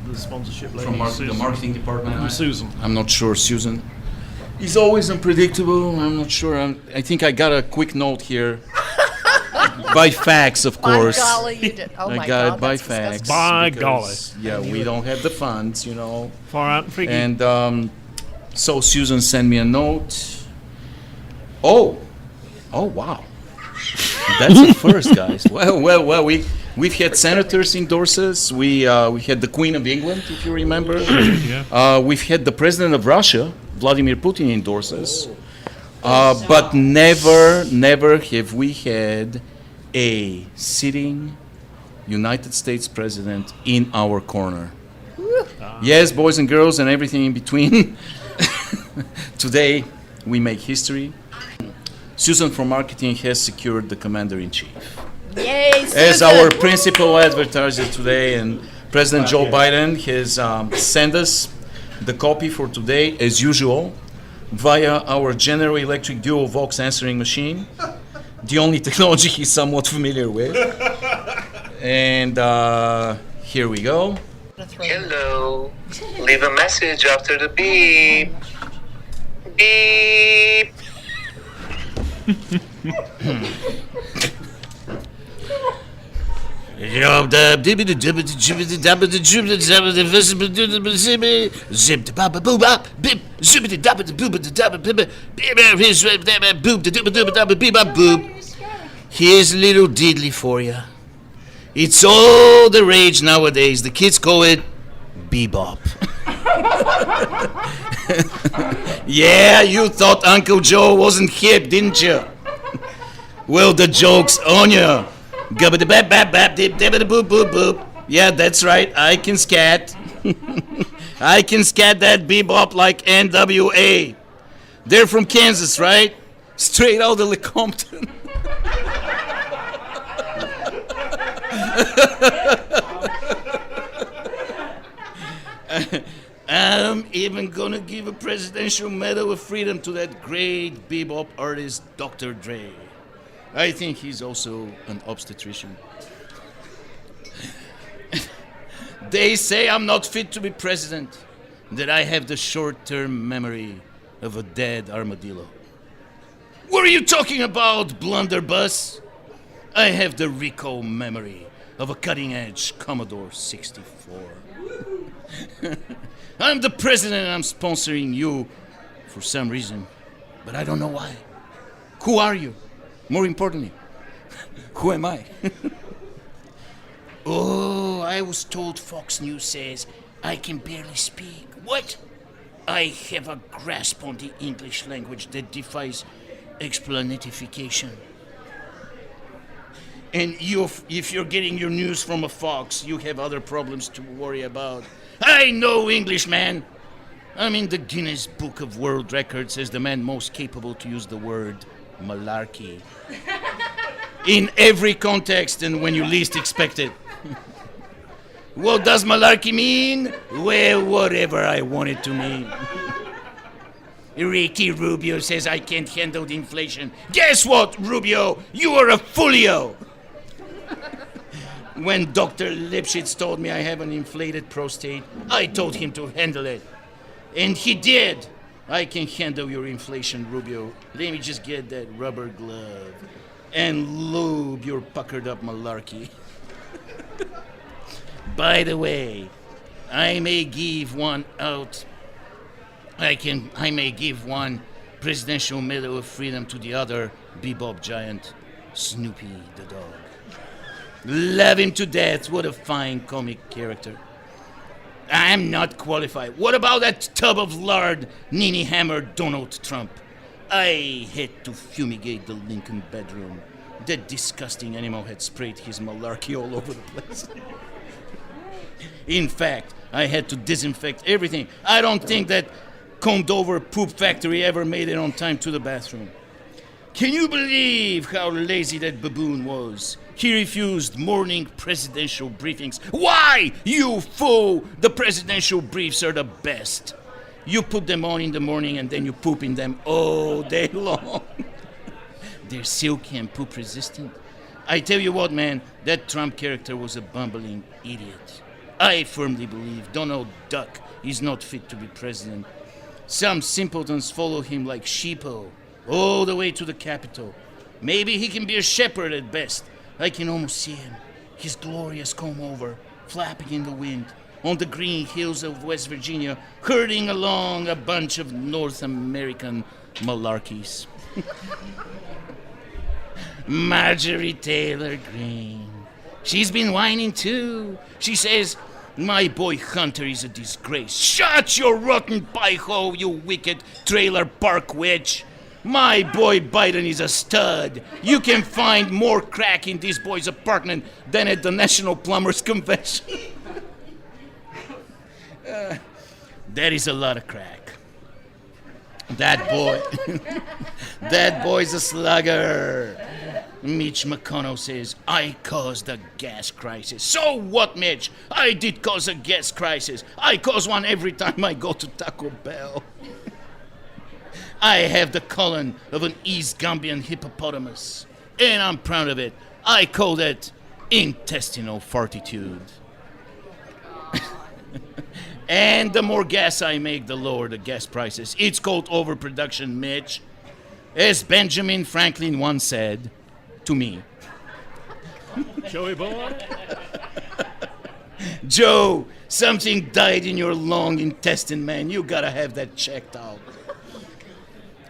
A: the sponsorship lady,
B: From the
A: Susan.
B: marketing department.
A: From Susan.
B: I'm not sure, Susan. He's always unpredictable. I'm not sure. I think I got a quick note here. By fax, of course.
F: By golly, you did. Oh
B: I
F: my
B: got
F: God,
B: it by
F: that's
B: fax.
F: disgusting.
A: By
B: because, yeah, we don't have the funds, you know.
A: Far out and freaky.
B: And so Susan sent me a note. Oh, wow. That's the first, guys. Well. We've had senators endorse us. We had the Queen of England, if you remember.
A: Yeah.
B: We've had the President of Russia, Vladimir Putin, endorse us. But never have we had a sitting United States President in our corner. Yes, boys and girls and everything in between. Today, we make history. Susan from marketing has secured the Commander-in-Chief.
F: Yay,
B: as
F: Susan.
B: our principal advertiser today, and President Joe Biden has sent us the copy for today, as usual, via our General Electric Dual Vox answering machine, the only technology he's somewhat familiar with. And here we go.
L: Hello. Leave a message after the beep. Beep.
B: Here's a little diddly for you. It's all the rage nowadays. The kids call it bebop. Yeah, you thought Uncle Joe wasn't hip, didn't you? Well, the joke's on you. Yeah, that's right. I can scat. I can scat that bebop like NWA. They're from Kansas, right? Straight out of Lecompton. I'm even gonna give a presidential medal of freedom to that great bebop artist, Dr. Dre. I think he's also an obstetrician. They say I'm not fit to be president, that I have the short-term memory of a dead armadillo. What are you talking about, blunderbuss? I have the recall memory of a cutting-edge Commodore 64. I'm the president and I'm sponsoring you for some reason, but I don't know why. Who are you? More importantly, who am I? Oh, I was told Fox News says I can barely speak. What? I have a grasp on the English language that defies explanatification. And if you're getting your news from a fox, you have other problems to worry about. I know English, man. I'm in the Guinness Book of World Records as the man most capable to use the word malarkey. In every context and when you least expect it. What does malarkey mean? Well, whatever I want it to mean. Ricky Rubio says I can't handle the inflation. Guess what, Rubio? You are a folio. When Dr. Lipschitz told me I have an inflated prostate, I told him to handle it. And he did. I can handle your inflation, Rubio. Let me just get that rubber glove and lube your puckered up malarkey. By the way, I may give one out. I may give one presidential medal of freedom to the other bebop giant, Snoopy the dog. Love him to death. What a fine comic character. I'm not qualified. What about that tub of lard, Nini Hammer, Donald Trump? I had to fumigate the Lincoln bedroom. That disgusting animal had sprayed his malarkey all over the place. In fact, I had to disinfect everything. I don't think that combed-over poop factory ever made it on time to the bathroom. Can you believe how lazy that baboon was? He refused morning presidential briefings. Why, you fool? The presidential briefs are the best. You put them on in the morning and then you poop in them all day long. They're silky and poop resistant. I tell you what, man, that Trump character was a bumbling idiot. I firmly believe Donald Duck is not fit to be president. Some simpletons follow him like sheeple all the way to the Capitol. Maybe he can be a shepherd at best. I can almost see him, his glorious comb-over, flapping in the wind, on the green hills of West Virginia, herding along a bunch of North American malarkeys. Marjorie Taylor Greene. She's been whining too. She says, my boy Hunter is a disgrace. Shut your rotten pie-hole, you wicked trailer park witch. My boy Biden is a stud. You can find more crack in this boy's apartment than at the National Plumbers Convention. That is a lot of crack. That boy, that boy's a slugger. Mitch McConnell says,
M: I caused a gas crisis. So what, Mitch? I did cause a gas crisis. I cause one every time I go to Taco Bell. I have the colon of an East Gambian hippopotamus, and I'm proud of it. I call that intestinal fortitude. And the more gas I make, the lower the gas prices. It's called overproduction, Mitch. As Benjamin Franklin once said to me.
A: Joey boy?
M: Joe, something died in your long intestine, man. You gotta have that checked out.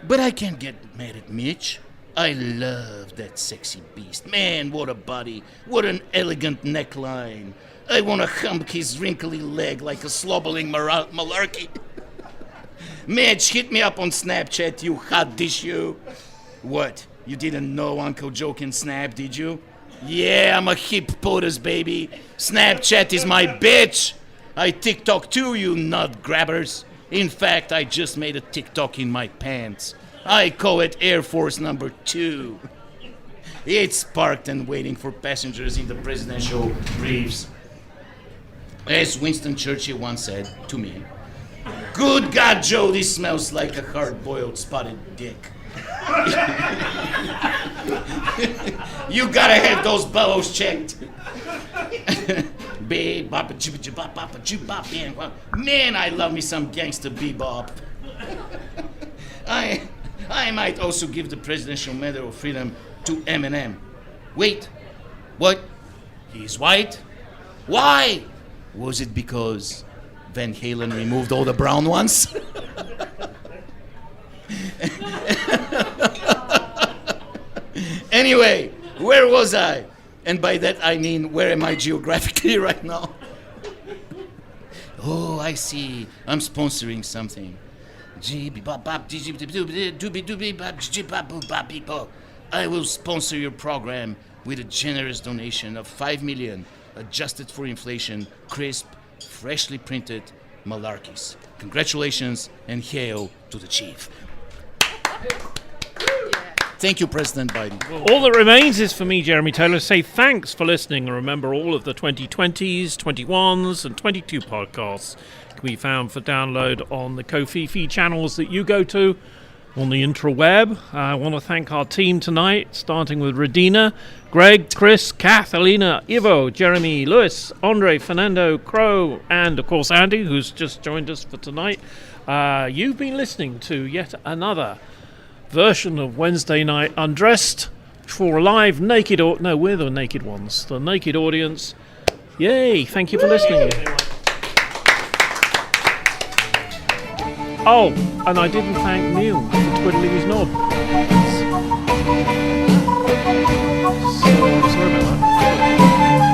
M: But I can't get mad at Mitch. I love that sexy beast. Man, what a body. What an elegant neckline. I want to hump his wrinkly leg like a slobbering malarkey. Mitch, hit me up on Snapchat, you hot dish, you. What? You didn't know Uncle Joe can snap, did you? Yeah, I'm a hip POTUS, baby. Snapchat is my bitch. I TikTok too, you nut grabbers. In fact, I just made a TikTok in my pants. I call it Air Force number 2. It's parked and waiting for passengers in the presidential briefs. As Winston Churchill once said to me, "Good God, Joe, this smells like a hard-boiled spotted dick." You gotta have those bellows checked. Man, I love me some gangster bebop. I might also give the Presidential Medal of Freedom to Eminem. Wait, what? He's white? Why? Was it because Van Halen removed all the brown ones? Anyway, where was I? And by that I mean, where am I geographically right now? Oh, I see. I'm sponsoring something. I will sponsor your program with a generous donation of $5 million, adjusted for inflation, crisp, freshly printed malarkeys. Congratulations and hail to the chief. Thank you, President Biden.
A: All that remains is for me, Jeremy Taylor, to say thanks for listening. And remember, all of the 2020s, 21s, and 22 podcasts can be found for download on the Ko-fi feed channels that you go to on the intraweb. I want to thank our team tonight, starting with Redina, Greg, Chris, Kath, Alena, Ivo, Jeremy, Lewis, Andrei, Fernando, Crow, and, of course, Andy, who's just joined us for tonight. You've been listening to yet another version of Wednesday Night Undressed for a live naked no, we're the naked ones, the naked audience. Yay, thank you for listening. Oh, and I didn't thank Neil for twiddling his knob. So, sorry about that.